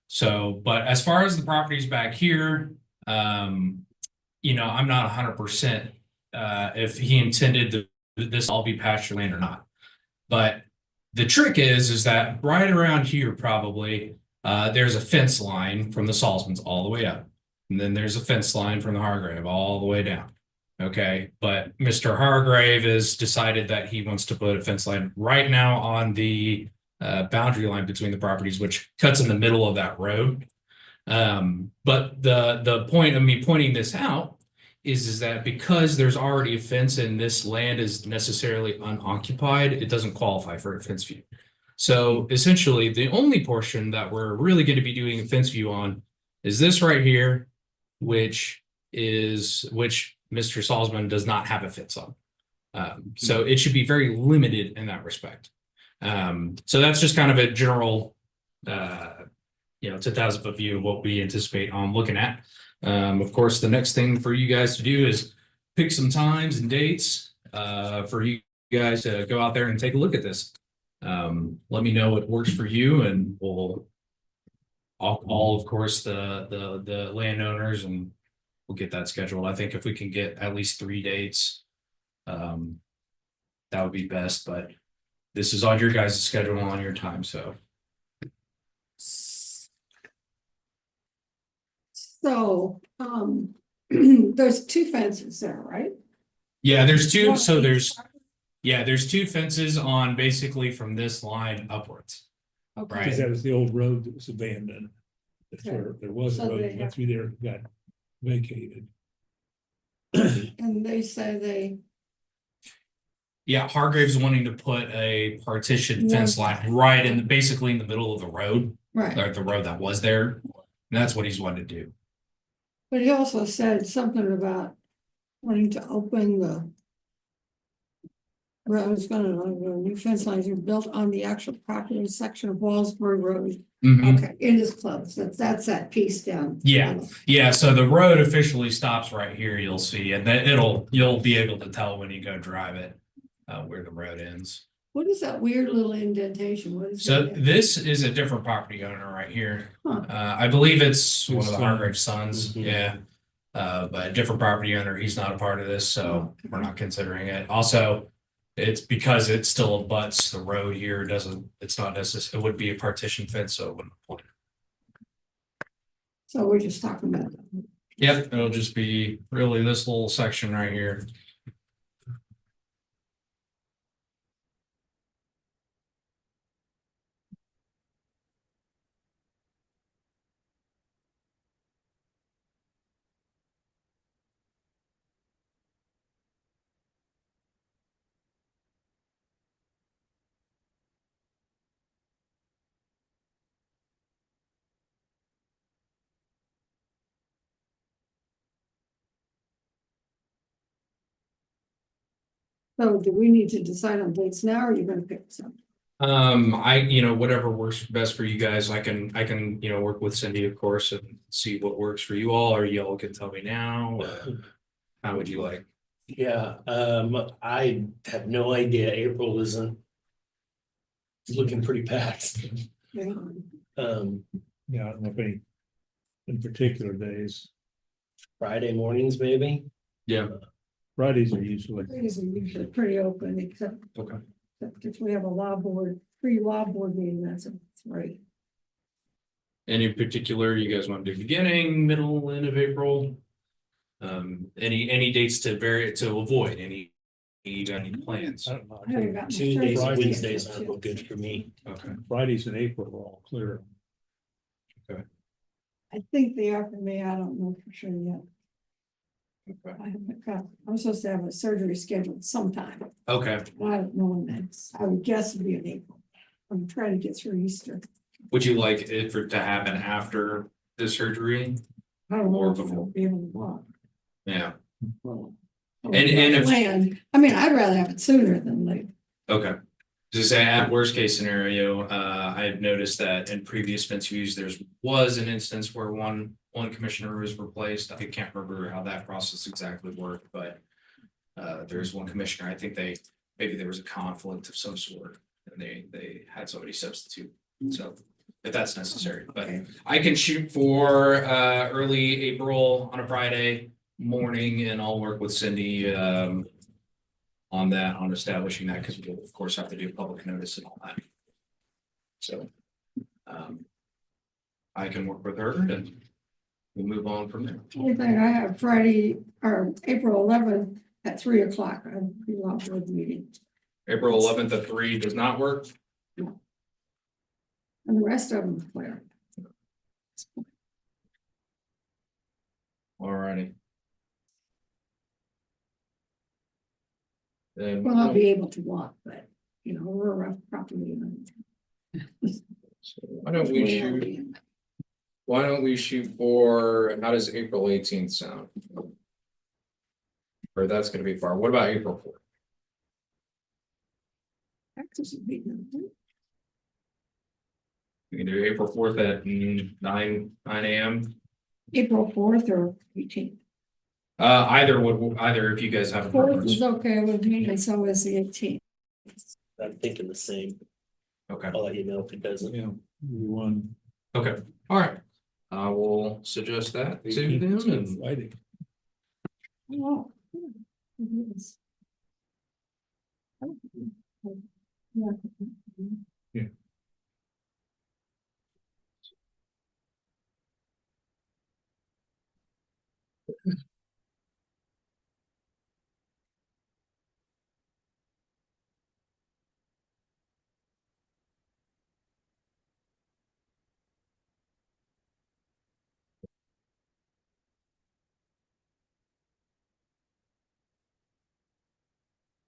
So, but as far as the properties back here, I'm not 100% if he intended this all be pasture land or not. But the trick is that right around here, probably, there's a fence line from the Salzmans all the way up. And then there's a fence line from the Hargrave all the way down. Okay, but Mr. Hargrave has decided that he wants to put a fence line right now on the boundary line between the properties, which cuts in the middle of that road. But the point of me pointing this out is that because there's already a fence and this land is necessarily unoccupied, it doesn't qualify for a fence view. So essentially, the only portion that we're really going to be doing a fence view on is this right here, which Mr. Salzman does not have a fence on. So it should be very limited in that respect. So that's just kind of a general, 10,000-foot view of what we anticipate on looking at. Of course, the next thing for you guys to do is pick some times and dates for you guys to go out there and take a look at this. Let me know what works for you, and I'll call, of course, the landowners, and we'll get that scheduled. I think if we can get at least 3 dates, that would be best, but this is on your guys' schedule and on your time, so. So, there's 2 fences there, right? Yeah, there's two, One so on there's, each side? yeah, there's 2 fences on basically from this line upwards. Okay. Right. Because that was the old road that was abandoned. That's Okay. where there was a So road they that went have- through there, got vacated. And they say they, Yeah, Hargrave's wanting to put a partition fence line right in basically in the middle of the road, right, or the road that was there. And that's what he's wanting to do. but he also said something about wanting to open the. Road's gonna, new fence lines are built on the actual property section of Wallsburg Road. Mhm. Okay, it is close, that's that piece down. Yeah. Yeah, so the road officially stops right here, you'll see, and then you'll be able to tell when you go drive it, where the road ends. What is that weird little indentation? What is So that? this is a different property owner right here. Huh. I believe it's one of His the son. Hargrave sons, Mhm. yeah. But a different property owner, he's not a part of this, so Okay. we're not considering it. Also, it's because it still abuts the road here, it's not necessary, it would be a partition fence, so it wouldn't apply. So we're just talking about. that. Yep, it'll just be really this little section right here. So do we need to decide on dates now, or are you gonna pick some? Whatever works best for you guys, I can, work with Cindy, of course, and see what works for you all, or y'all can tell me now. How would you like? Yeah, I have no idea. April isn't. It's looking pretty packed. Yeah. Yeah, I don't know if any in particular days. Friday mornings, maybe. Yeah. Fridays are usually. These are usually pretty open, except Okay. if we have a law board, pre-law board meeting, that's right. Any particular, you guys want to do beginning, middle, end of April? Any dates to avoid any You got any plans? I don't know. I haven't gotten my Tuesdays and Thursday Wednesdays scheduled aren't yet. good for me. Okay. Fridays in April are all clear. I think they are for me, I don't know for sure yet. Okay. I haven't got, I'm supposed to have a surgery scheduled sometime, Okay. but I don't know when that's, I would guess it'd be in April. I'm trying to get through Easter. Would you like it for to happen after the surgery? I don't know Or if I'll before. be able to walk. Yeah. Well, And if- planned. I mean, I'd rather have it sooner than later. Okay. To say at worst case scenario, I've noticed that in previous fence views, was an instance where one commissioner was replaced. I can't remember how that process exactly worked, but there's one commissioner, I think maybe there was a conflict of some sort and they had somebody substitute. So if that's necessary, but Okay. I can shoot for early April on a Friday morning and I'll work with Cindy on establishing that, because we'll of course have to do public notice and all that. So I can work with her and we'll move on from there. Only thing I have Friday or April 11th at 3 o'clock. I'm pretty long for the meeting. April 11th at 3 does not work. And the rest of them clear. Alrighty. Then Well, I'll be able to walk, but you know, we're a rough property. why don't we shoot for, how does April 18th sound? Or that's gonna be far. What about April 4th? Texas is beating them. We can do April 4th at 9 AM. April 4th or 18th. Either if you guys have a 4th preference. is okay with me, and so is the 18th. I'm thinking the same. Okay, I'll let you know if it doesn't. Yeah, one. okay, all right. I will suggest that to them and Friday. Oh. Yes. Yeah. Yeah.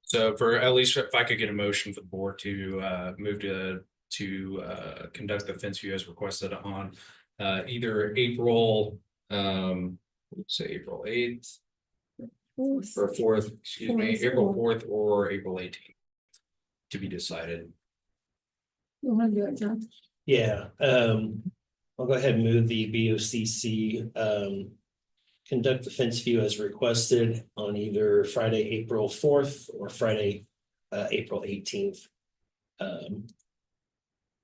so for at least if I could get a motion for the board to move to conduct the fence view as requested on either April say April 8th or 4th, excuse me, April 4th or April 18th to be decided. You wanna do it, John? Yeah, I'll go ahead and move the BOCC, conduct the fence view as requested on either Friday, April 4th or Friday, April 18th.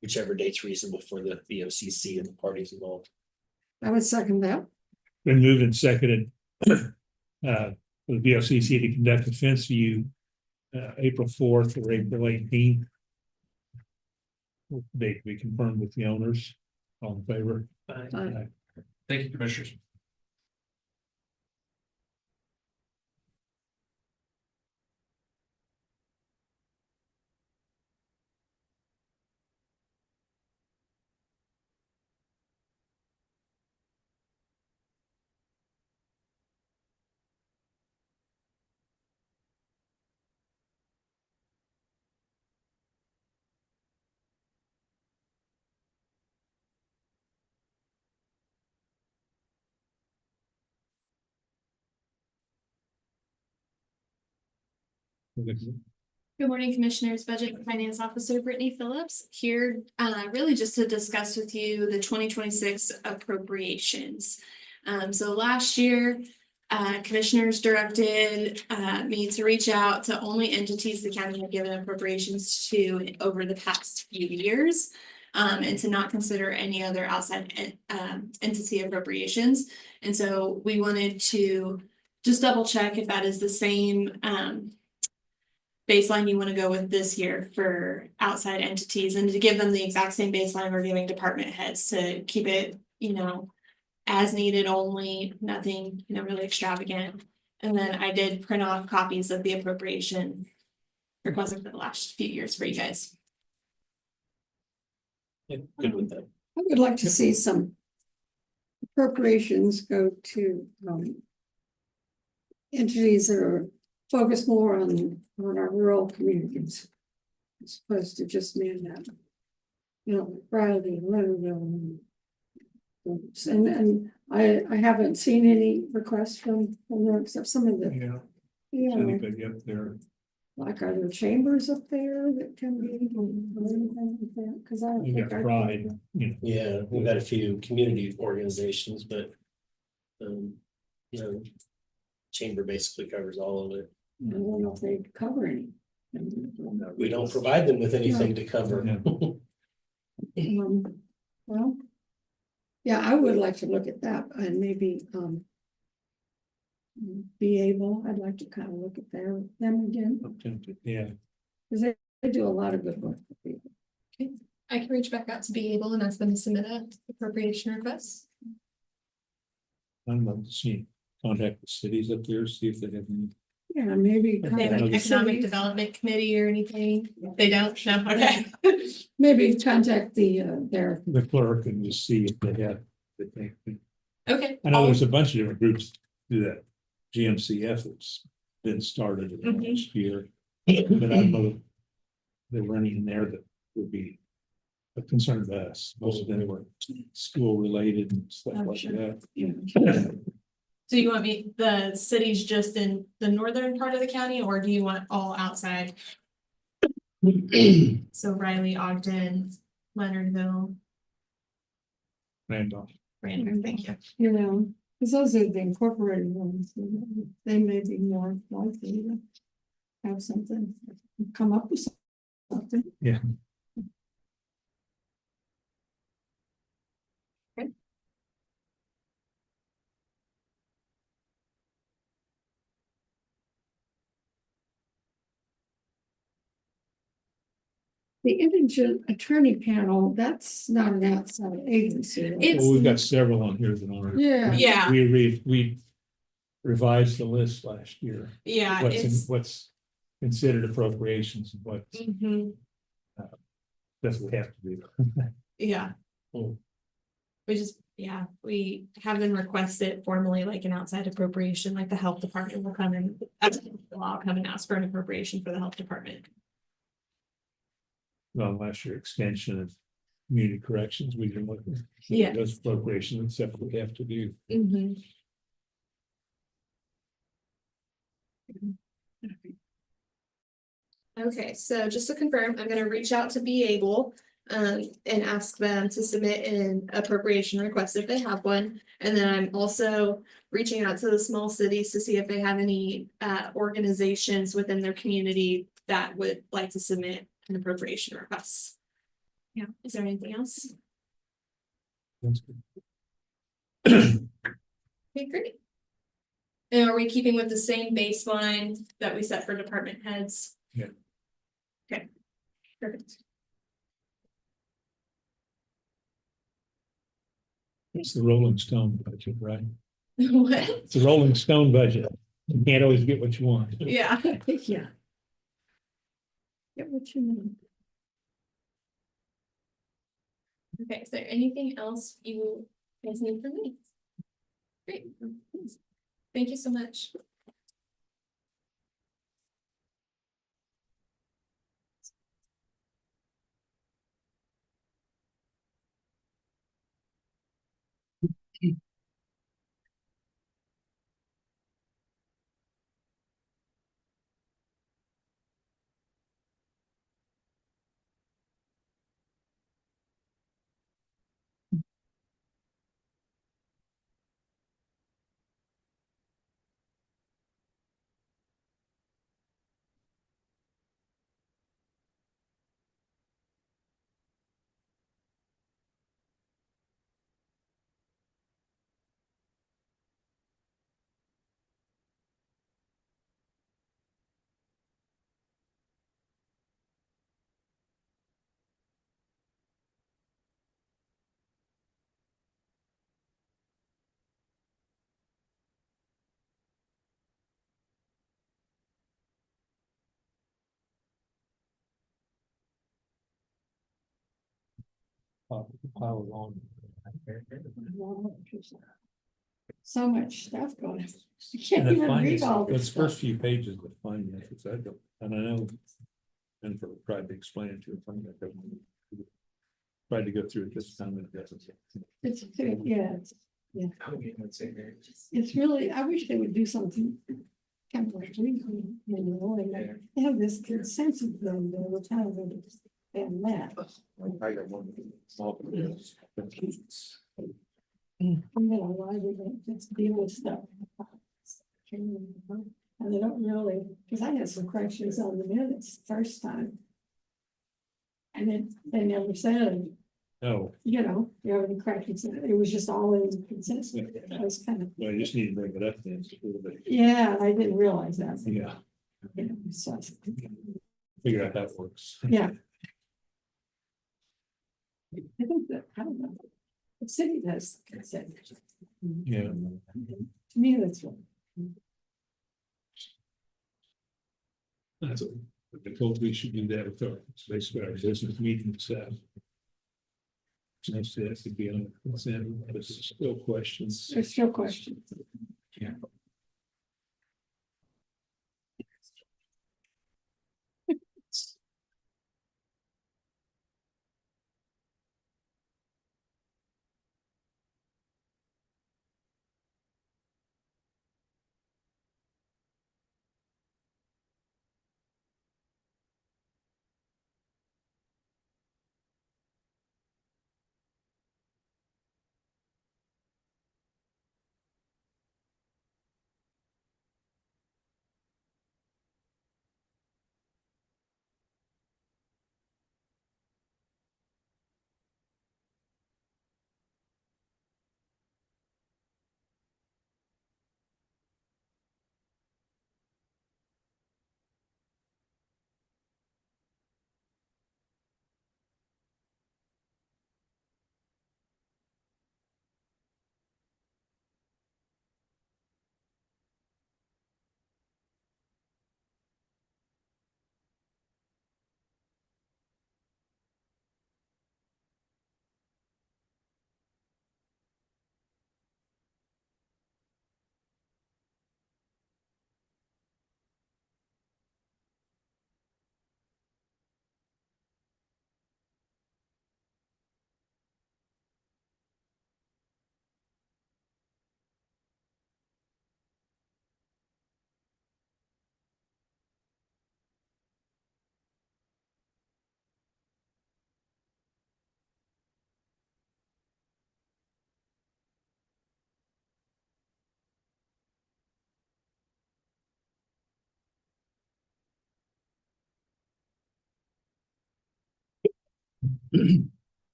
Whichever date's reasonable for the BOCC and the parties involved. I would second that. Been moved and seconded. For the BOCC to conduct a fence view. April 4th or April 18th. Date to be confirmed with the owners. All in favor? Aye. Thank you, commissioners. Good morning, Commissioners. Budget and Finance Officer Brittany Phillips here, really just to discuss with you the 2026 appropriations. So last year, Commissioners directed me to reach out to only entities the county had given appropriations to over the past few years, and to not consider any other outside entity appropriations. And so we wanted to just double check if that is the same baseline you want to go with this year for outside entities, and to give them the exact same baseline we're giving department heads, to keep it, as needed only, nothing, really extravagant. And then I did print off copies of the appropriation requested for the last few years for you guys. Yeah, good with that. I would like to see some appropriations go to entities that are focused more on our rural communities. As opposed to just Manhattan. You know, Riley, Leonardville. And I haven't seen any requests from them except some of the, Yeah, you know, anybody up there? like are there chambers up there that can be, or anything like that? Cause I don't You think got I. pride, you know. Yeah, we've got a few community organizations, but you know, chamber basically covers all of it. I don't know if they cover any. We don't provide them with anything to cover. Yeah. Well. Yeah, I would like to look at that and maybe be able, I'd like to kind of look at them again, I'm tempted, yeah. because they do a lot of good work for people. I can reach back out to be able and ask them to submit a appropriation request. I'd love to see, contact the cities up there, see if they have any. Yeah, maybe. They have an contact the economic cities. development committee or anything? They don't? No, okay. Maybe contact their, The clerk and just see if they have. Okay. I know there's a bunch of different groups do that. GMCF that's been started in the Mhm. last year. But I don't know. There were any in there that would be a concern to us. Most of them were school related and stuff Oh, like sure. that. So you want me, the cities just in the northern part of the county, or do you want all outside? So Riley, Ogden, Leonardville, Randolph. Brandon, thank you. you know, because those are the incorporated ones. They may be more likely to have something, come up with something. Yeah. The indigent attorney panel, that's not an outside agency. right? It's- Well, we've got several on here that are. Yeah. Yeah. We revised the list last year. Yeah, What's considered appropriations and what Mhm. doesn't have to be. Yeah. Mm. We have them request it formally, like an outside appropriation, like the health department will come and, I'll come and ask for an appropriation for the health department. Well, last year extension of community corrections, we can look at. Yeah. Those appropriations and stuff we have to do. Mhm. Okay, so just to confirm, I'm gonna reach out to Be Able and ask them to submit an appropriation request if they have one. And then I'm also reaching out to the small cities to see if they have any organizations within their community that would like to submit an appropriation request. Yeah, is there anything else? That's good. Okay, great. And are we keeping with the same baseline that we set for department heads? Yeah. Okay, perfect. It's the Rolling Stone budget, right? What? It's a Rolling Stone budget. You can't always get what you want. Yeah. Yeah. Get what you mean. Okay, is there anything else you guys need from me? Great. Thank you so much. Pile on. So much stuff going on. I And can't the even read finance, all those this first stuff. few pages of finance, I don't, and I know. And for tried to explain it to a friend, I don't. Tried to go through it this time and it doesn't. It's, yeah, it's really, I wish they would do something kind of like we, you know, and they have this consensus thing there, which I don't understand that. I got one small. You know, why they don't just deal with stuff. And they don't really, because I had some corrections on the minutes first time. And then they never said, No, you know, you have any corrections, it was just all in consensus. I was kind of, well, I just need to bring it up then. Just a little bit. yeah, I didn't realize that. Yeah, You know, so, figure out how it works. yeah. I think that, I don't know. The city does consent. Yeah. To me, that's what. That's what they told we should do that with our, basically our business meetings. It's nice to have to be on consent, but it's still questions. There's still questions. Yeah.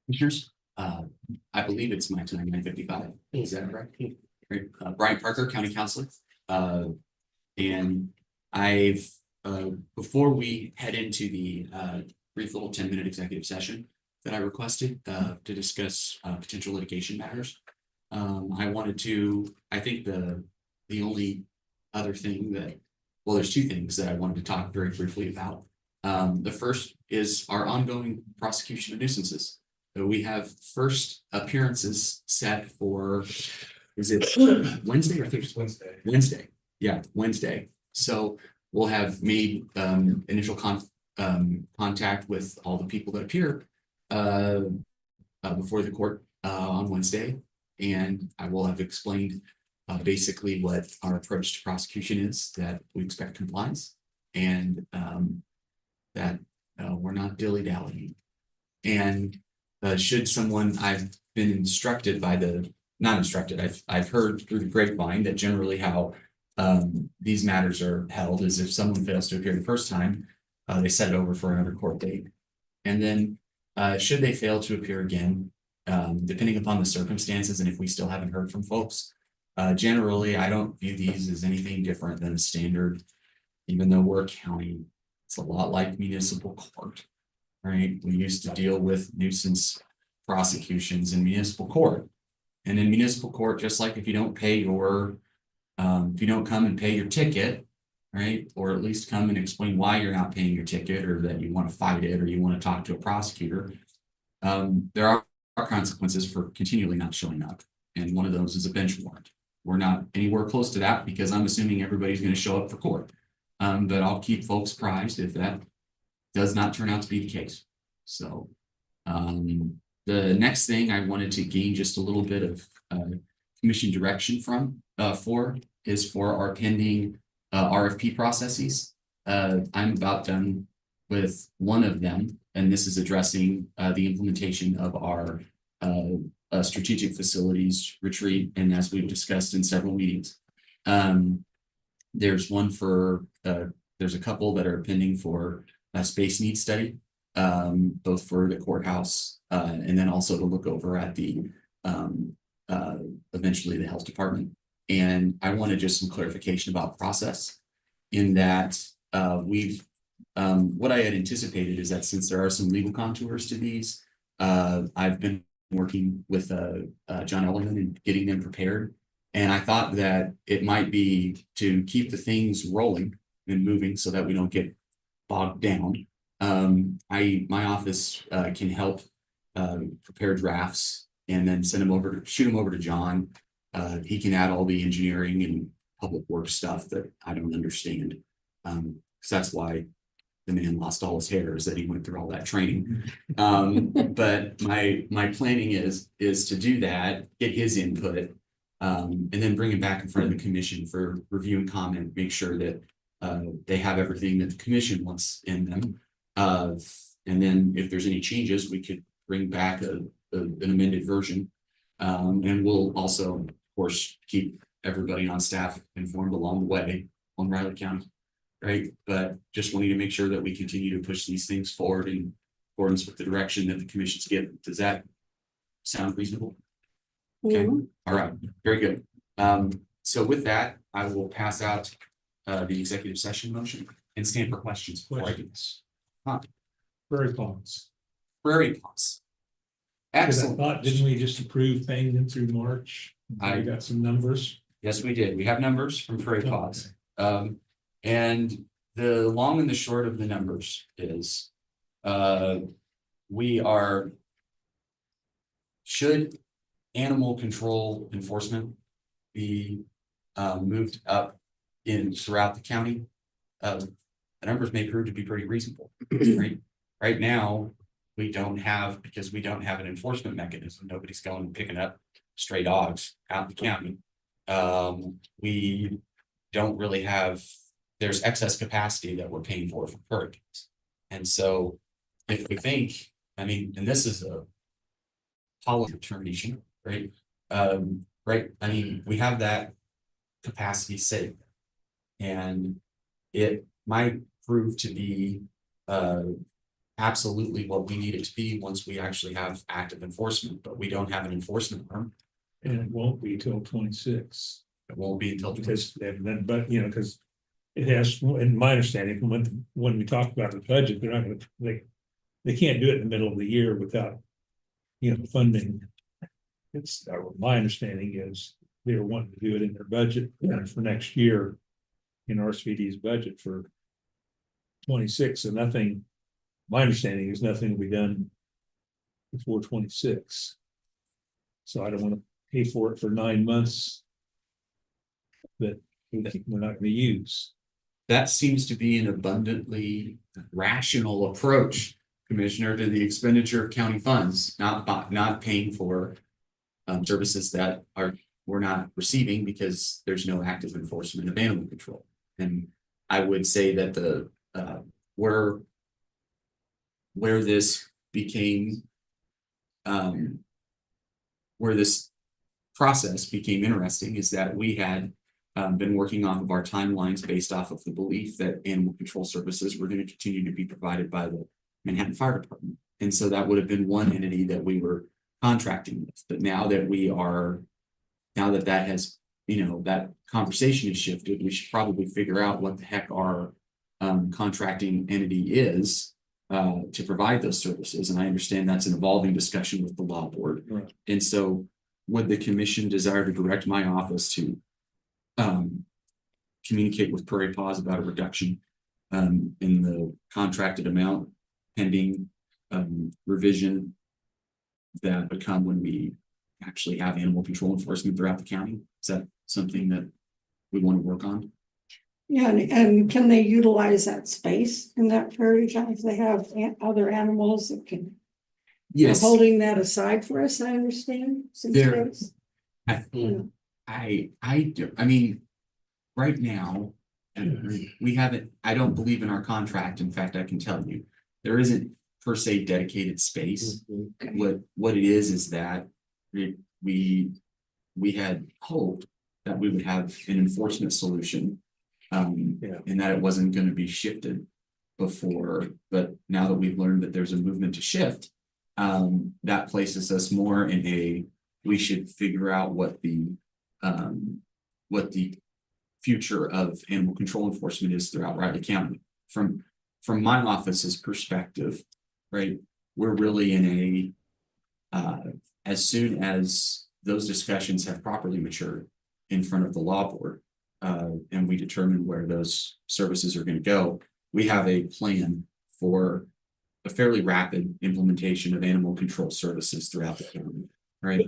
Commissioners, I believe it's my time, 9:55. Is that correct? Great. Brian Parker, County Councilor. And I've, before we head into the brief little 10-minute executive session that I requested to discuss potential litigation matters, I wanted to, I think the only other thing that, well, there's two things that I wanted to talk very briefly about. The first is our ongoing prosecution of nuisances. So we have first appearances set for, is it Wednesday or Thursday? Wednesday. Wednesday, yeah, Wednesday. So we'll have made initial contact with all the people that appear before the court on Wednesday. And I will have explained basically what our approach to prosecution is, that we expect compliance and that we're not dilly-dallying. And should someone, I've been instructed by not instructed, I've heard through the grapevine that generally how these matters are held is if someone fails to appear the first time, they set it over for another court date. And then should they fail to appear again, depending upon the circumstances and if we still haven't heard from folks, generally, I don't view these as anything different than a standard, even though we're a county, it's a lot like municipal court, right? We used to deal with nuisance prosecutions in municipal court. And in municipal court, just like if you don't pay your, if you don't come and pay your ticket, right? Or at least come and explain why you're not paying your ticket or that you want to fight it or you want to talk to a prosecutor. There are consequences for continually not showing up. And one of those is a bench warrant. We're not anywhere close to that because I'm assuming everybody's going to show up for court. But I'll keep folks apprised if that does not turn out to be the case. So the next thing I wanted to gain just a little bit of commission direction is for our pending RFP processes. I'm about done with one of them, and this is addressing the implementation of our strategic facilities retreat. And as we've discussed in several meetings, there's one for there's a couple that are pending for a space needs study, both for the courthouse and then also to look over at the eventually the health department. And I wanted just some clarification about process in that what I had anticipated is that since there are some legal contours to these, I've been working with John Ellerman and getting them prepared. And I thought that it might be to keep the things rolling and moving so that we don't get bogged down. My office can help prepare drafts and then shoot them over to John. He can add all the engineering and public works stuff that I don't understand. Because that's why the man lost all his hair, is that he went through all that training. But my planning is to do that, get his input, and then bring it back in front of the commission for review and comment, make sure that they have everything that the commission wants in them. And then if there's any changes, we could bring back an amended version. And we'll also, of course, keep everybody on staff informed along the way on Riley County, right? But just wanting to make sure that we continue to push these things forward in accordance with the direction that the commission's given. Does that sound reasonable? Okay, all right, very good. So with that, I will pass out the executive session motion and stand for questions. Prairie ponds. Prairie ponds. Excellent. I thought, didn't we just approve paying them through March? I got some numbers. Yes, we did. We have numbers from Prairie Ponds. And the long and the short of the numbers is should animal control enforcement be moved up throughout the county, the numbers may prove to be pretty reasonable. Right now, because we don't have an enforcement mechanism. Nobody's going and picking up stray dogs out in the county. We don't really have, there's excess capacity that we're paying for hurricanes. And so if we think, and this is a policy determination, right? We have that capacity saved, and it might prove to be absolutely what we need it to be once we actually have active enforcement, but we don't have an enforcement arm. And it won't be till 26. It won't be until Because because it has, in my understanding, when we talk about the budget, they're not gonna, they can't do it in the middle of the year without, funding. It's my understanding is they were wanting to do it in their budget for next year in RSVD's budget for 26, and nothing. My understanding is nothing will be done before 26. So I don't want to pay for it for 9 months that we're not going to use. That seems to be an abundantly rational approach, Commissioner, to the expenditure of county funds, not paying for services that we're not receiving because there's no active enforcement of animal control. And I would say that where this became, where this process became interesting is that we had been working off of our timelines based off of the belief that animal control services were going to continue to be provided by the Manhattan Fire Department. And so that would have been one entity that we were contracting with. But now that that has, that conversation has shifted, we should probably figure out what the heck our contracting entity is to provide those services. And I understand that's an evolving discussion with the law board. Right. And so would the commission desire to direct my office to communicate with Prairie Paws about a reduction in the contracted amount pending revision that would come when we actually have animal control enforcement throughout the county? Is that something that we want to work on? Yeah, and can they utilize that space in that prairie time if they have other animals that can? Yes. They're holding that aside for us, I understand. Some There- space. I mean, right now, we haven't, I don't believe in our contract. In fact, I can tell you, there isn't per se dedicated space. Okay. What it is that we had hoped that we would have an enforcement solution. And that it wasn't going to be shifted before, but now that we've learned that there's a movement to shift, that places us more in we should figure out what the future of animal control enforcement is throughout Riley County. From my office's perspective, right, we're really in as soon as those discussions have properly matured in front of the law board, and we determine where those services are going to go, we have a plan for a fairly rapid implementation of animal control services throughout the county, right?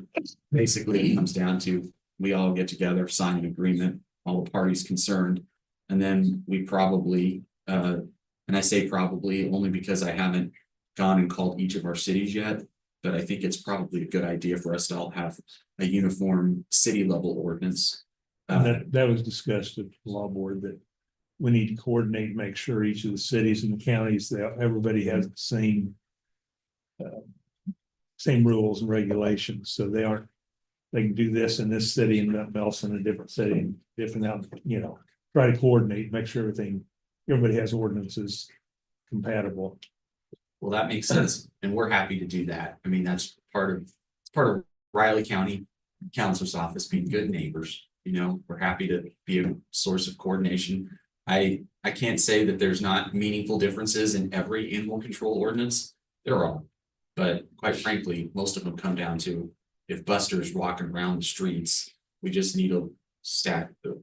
Basically, it comes down to we all get together, sign an agreement, all the parties concerned, and then we probably, and I say probably only because I haven't gone and called each of our cities yet, but I think it's probably a good idea for us to all have a uniform city level ordinance. That was discussed at the law board that we need to coordinate, and make sure each of the cities and the counties, that everybody has the same rules and regulations, so they can do this in this city and nothing else in a different city, different out, try to coordinate, make sure everybody has ordinances compatible. Well, that makes sense, and we're happy to do that. I mean, that's part of Riley County Counselor's Office being good neighbors. We're happy to be a source of coordination. I can't say that there's not meaningful differences in every animal control ordinance. There are, but quite frankly, most of them come down to if Buster's walking around the streets, we just need a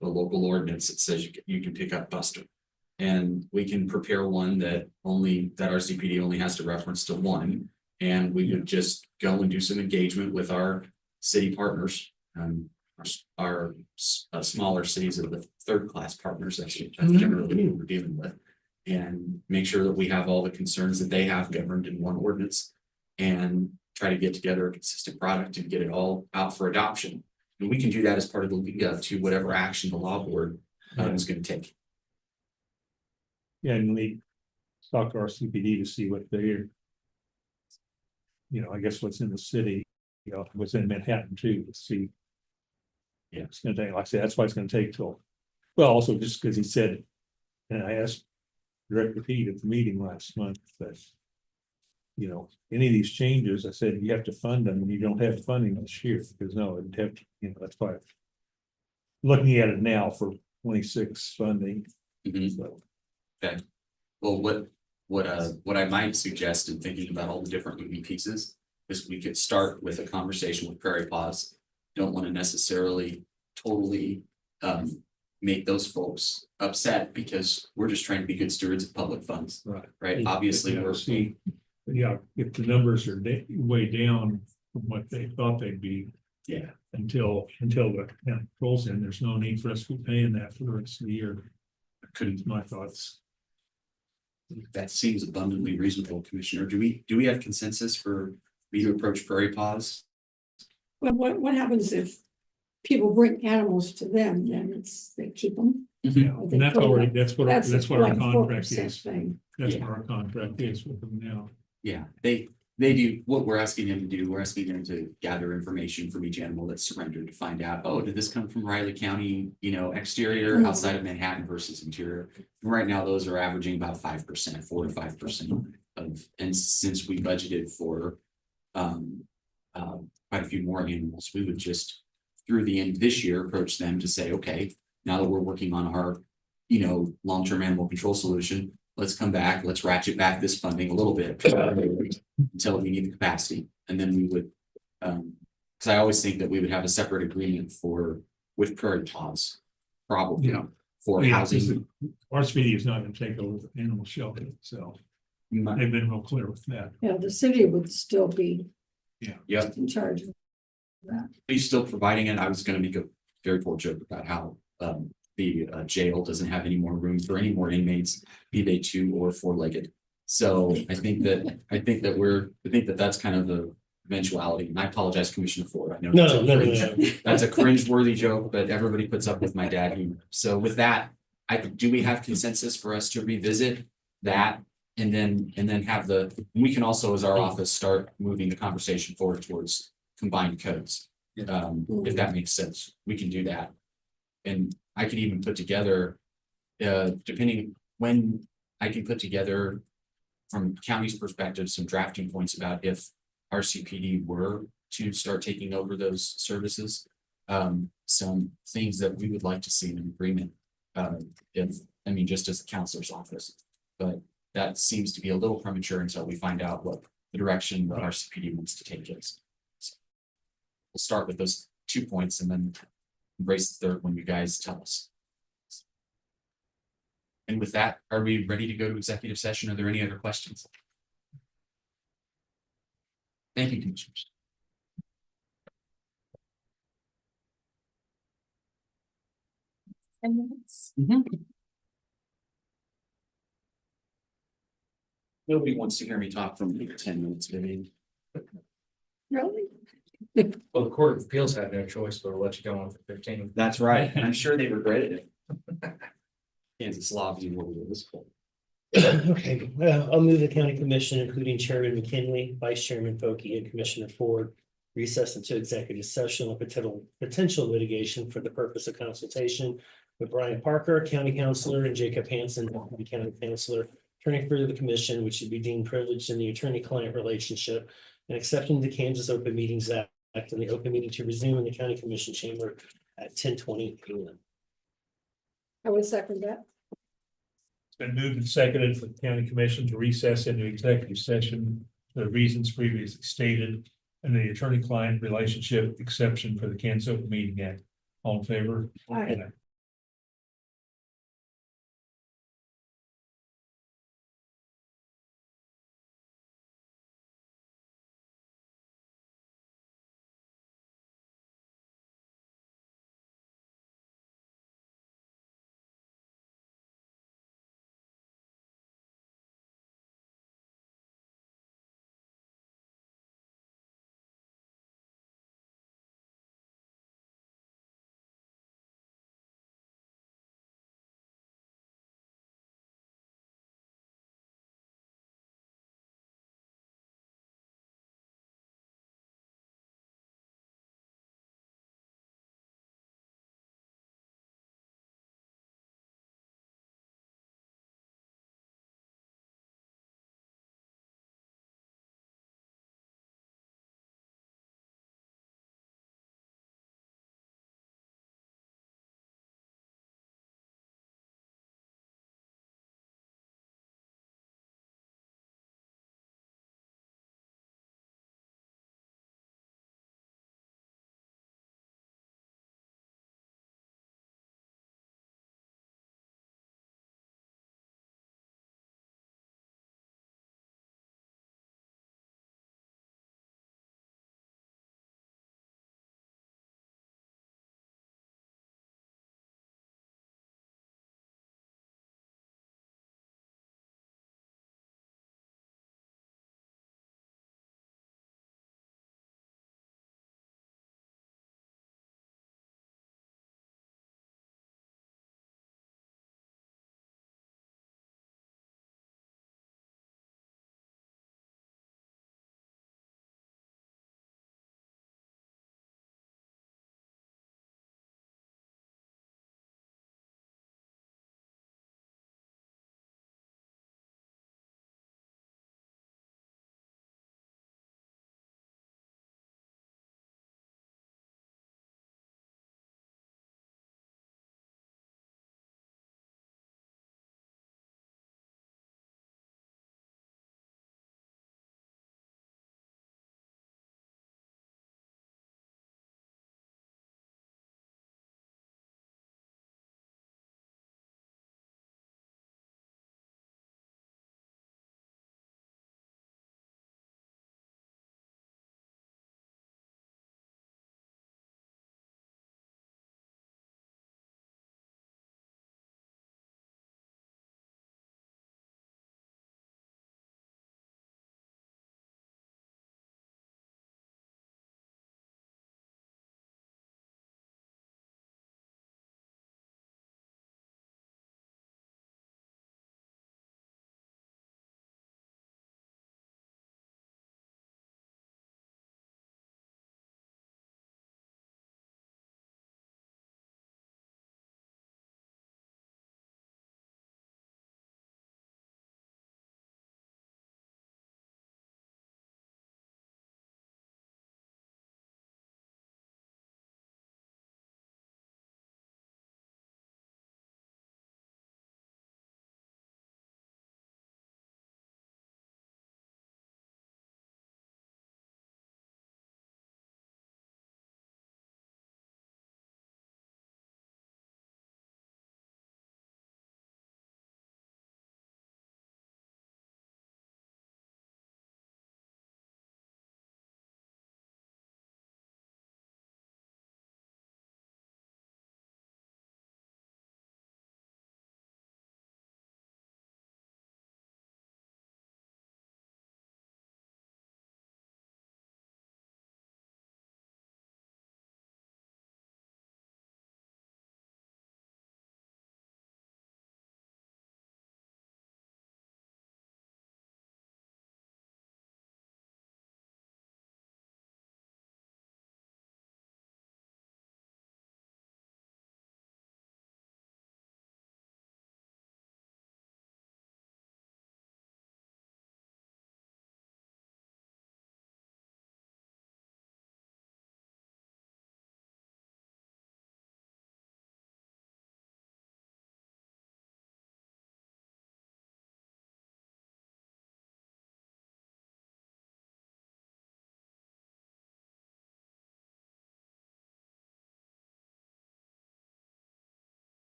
local ordinance that says you can pick up Buster. And we can prepare one that our CPD only has to reference to one. And we would just go and do some engagement with our city partners, our smaller cities of the third class partners. That's generally what we're dealing with, and make sure that we have all the concerns that they have governed in one ordinance, and try to get together a consistent product and get it all out for adoption. And we can do that as part of the lead up to whatever action the law board is going to take. Yeah, and we talk to our CPD to see what they're, I guess what's in the city, what's in Manhattan too, to see. Yeah, it's gonna take, like I said, that's why it's gonna take till, well, also just because he said, and I asked Director Pete at the meeting last month that, any of these changes, I said, you have to fund them, and you don't have funding this year, because no, it'd have to, that's why. Looking at it now for 26 funding. So. Okay. Well, what I might suggest in thinking about all the different moving pieces is we could start with a conversation with Prairie Paws. Don't want to necessarily totally make those folks upset, because we're just trying to be good stewards of public funds. Right. Obviously, we're see. If the numbers are way down from what they thought they'd be. Yeah. Until the county rolls in, there's no need for us to be paying that for the rest of the year. Couldn't my thoughts. That seems abundantly reasonable, Commissioner. Do we have consensus for me to approach Prairie Paws Well, what happens if people bring animals to them, then they keep them? Yeah, Or they and that's put 'em already, up. that's what our like a contract 4% is. thing. That's Yeah. what our contract is with them now. Yeah, they do what we're asking them to do. We're asking them to gather information from each animal that's surrendered to find out, oh, did this come from Riley County, exterior, Mhm. outside of Manhattan versus interior? And right now, those are averaging about 5%, 4 to 5% and since we budgeted for quite a few more animals, we would just through the end of this year, approach them to say, okay, now that we're working on our, long-term animal control solution, let's come back, let's ratchet back this funding a little bit until we need the capacity. And then we would, because I always think that we would have a separate agreement with Prairie Paws, probably Yeah. for Yeah, 'cause housing. our speedy is not gonna take over the animal shelter itself. They've been real clear with that. Yeah, the city would still be Yeah, in charge. he's still providing it. I was gonna make a very poor joke about how the jail doesn't have any more room for any more inmates, be they 2 or 4-legged. So I think that that's kind of the eventuality. And I apologize, Commissioner Ford. I know that's No, a no, no, cringe- no. that's a cringe-worthy joke, but everybody puts up with my dad humor. So with that, do we have consensus for us to revisit that? And then have we can also, as our office, start moving the conversation forward towards combined codes. If that makes sense, we can do that. And I could even put together, depending when I can put together from county's perspective, some drafting points about if RCPD were to start taking over those services. Some things that we would like to see in an agreement. Just as a counselor's office, but that seems to be a little premature until we find out what the direction that RCPD wants to take is. So we'll start with those 2 points and then embrace the third when you guys tell us. And with that, are we ready to go to executive session? Are there any other questions? Thank you, Commissioners. Nobody wants to hear me talk for 10 minutes, Vivian. Really? Well, the Court of Appeals had no choice but to let you go on for 15. That's right. I'm sure they regretted it. Kansas law being what it is. Okay, I'll move the county commission, including Chairman McKinley, Vice Chairman Pokey, and Commissioner Ford, recess into executive session with potential litigation for the purpose of consultation with Brian Parker, County Councilor, and Jacob Hansen, Deputy County Councilor, turning further the commission, which should be deemed privileged in the attorney-client relationship, and accepting the Kansas Open Meetings Act and the open meeting to resume in the county commission chamber at 10:20 p.m. I would second that. It's been moved and seconded for the county commission to recess into executive session for the reasons previously stated and the attorney-client relationship exception for the Kansas Open Meeting Act. All in favor? Aye.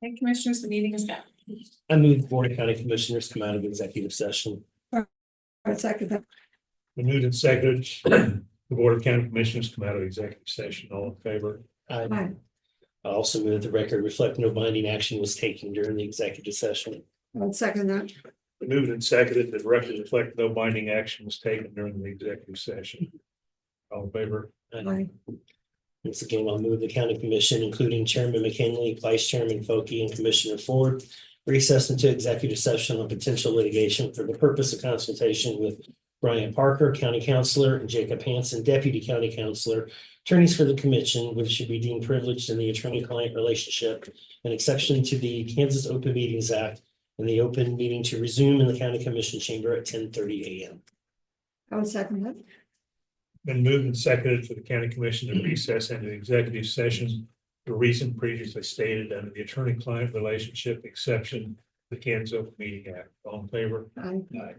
Hey, Commissioners, the meeting is done. I move the Board of County Commissioners come out of executive session. I second that. We moved and seconded, the Board of County Commissioners come out of executive session, all in favor? Aye. I also move the record reflect no binding action was taken during the executive session. I'll second that. We moved and seconded that the record reflect no binding action was taken during the executive session. All in favor? Aye. Once again, I'll move the county commission, including Chairman McKinley, Vice Chairman Foki, and Commissioner Ford, recess into executive session on potential litigation for the purpose of consultation with Brian Parker, County Councilor, and Jacob Hansen, Deputy County Councilor, attorneys for the commission, which should be deemed privileged in the attorney-client relationship, an exception to the Kansas Open Meetings Act, and the open meeting to resume in the county commission chamber at 10:30 a.m. I would second that. Been moved and seconded for the county commission to recess into executive session. The reason previously stated under the attorney-client relationship exception, the Kansas Open Meeting Act. All in favor? Aye. Aye.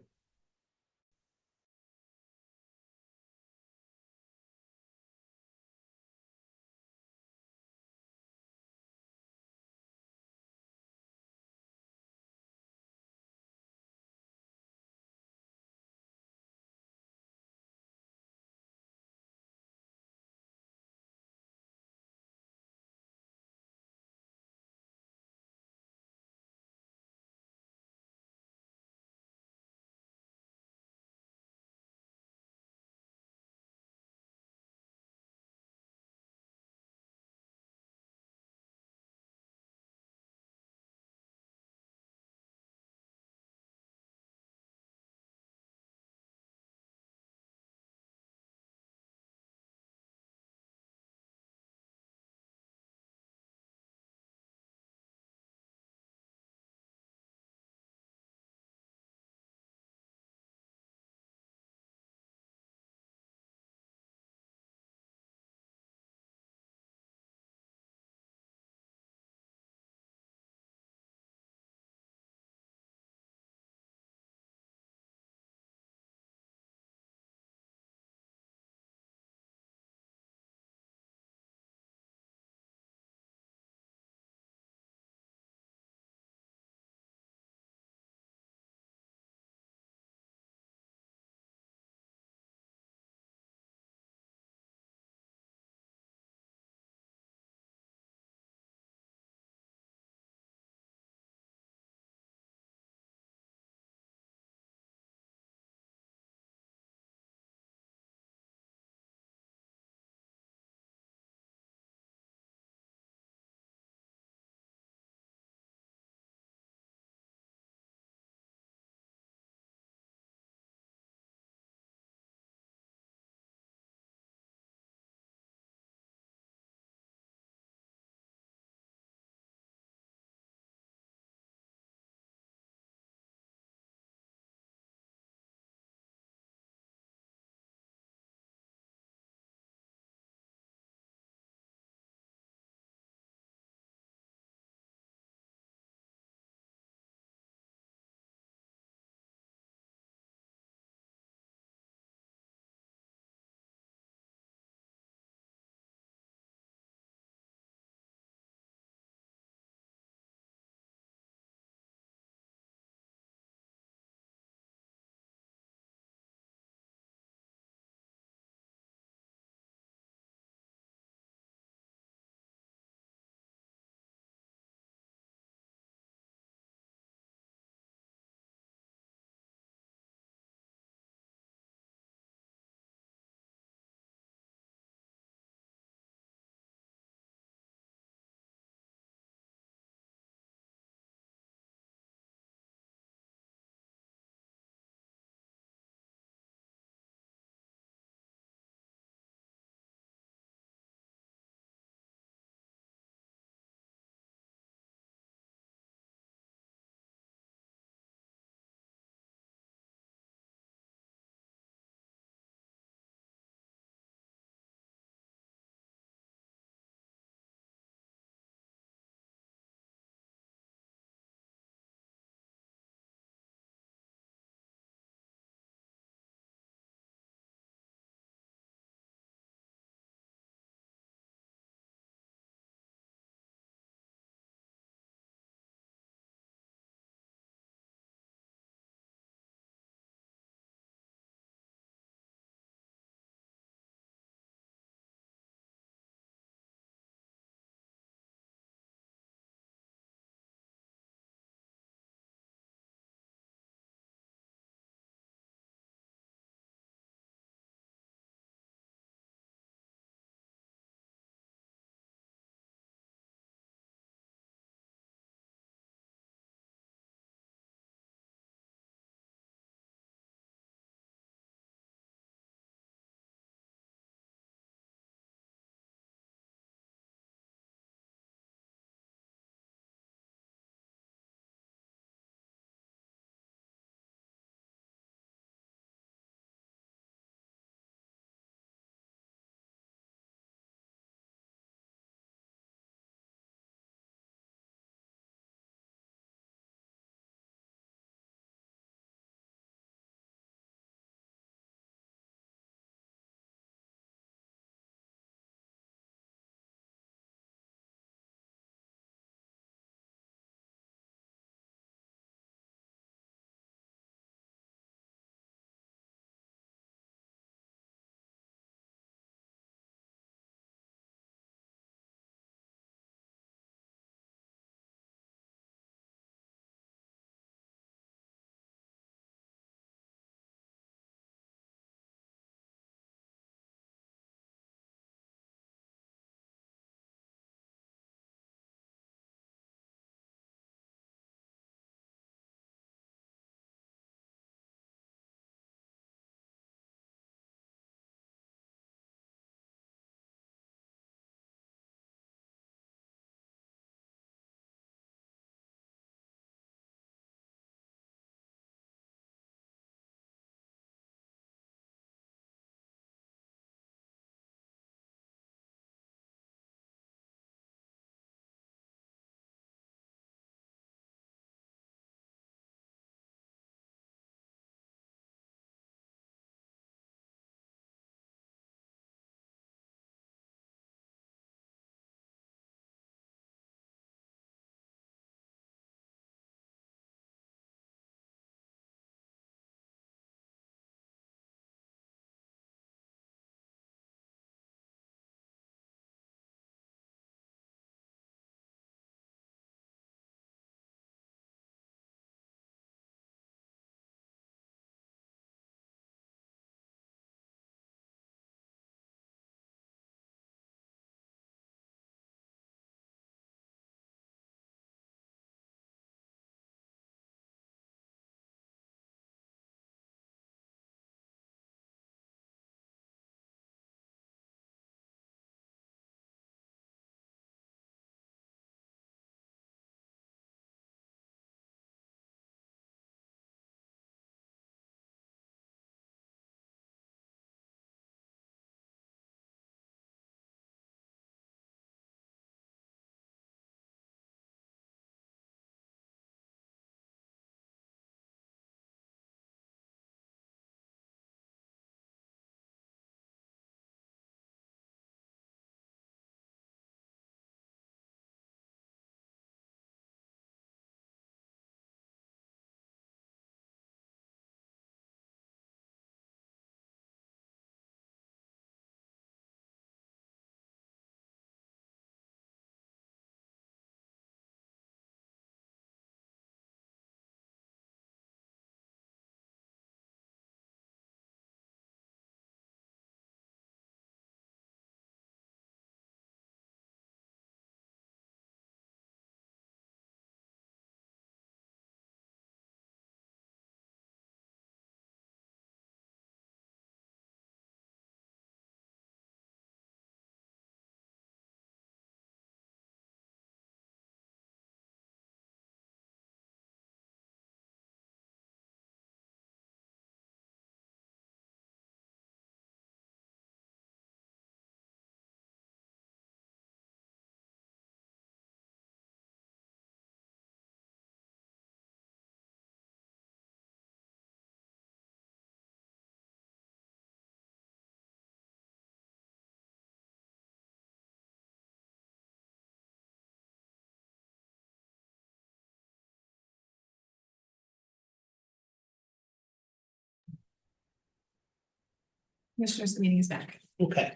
Commissioners, the meeting is back. Okay.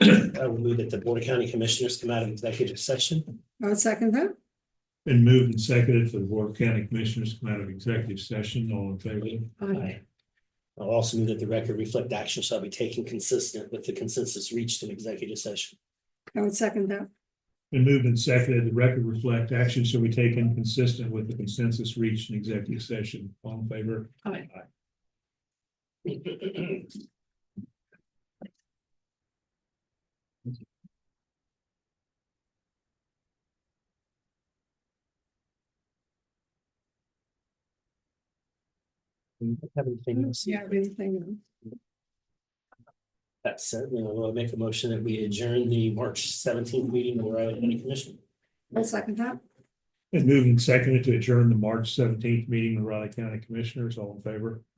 I will move that the Board of County Commissioners come out of executive session. I would second that. Been moved and seconded for the Board of County Commissioners to come out of executive session. All in favor? Aye. I'll also move that the record reflect action shall be taken consistent with the consensus reached in executive session. I would second that. Been moved and seconded, the record reflect action shall be taken consistent with the consensus reached in executive session. All in favor? Aye. Have anything else? Yeah, anything. That said, then I will make a motion that we adjourn the March 17th meeting of the Riley County Commission. I'll second that. Been moved and seconded to adjourn the March 17th meeting of the Riley County Commissioners. All in favor?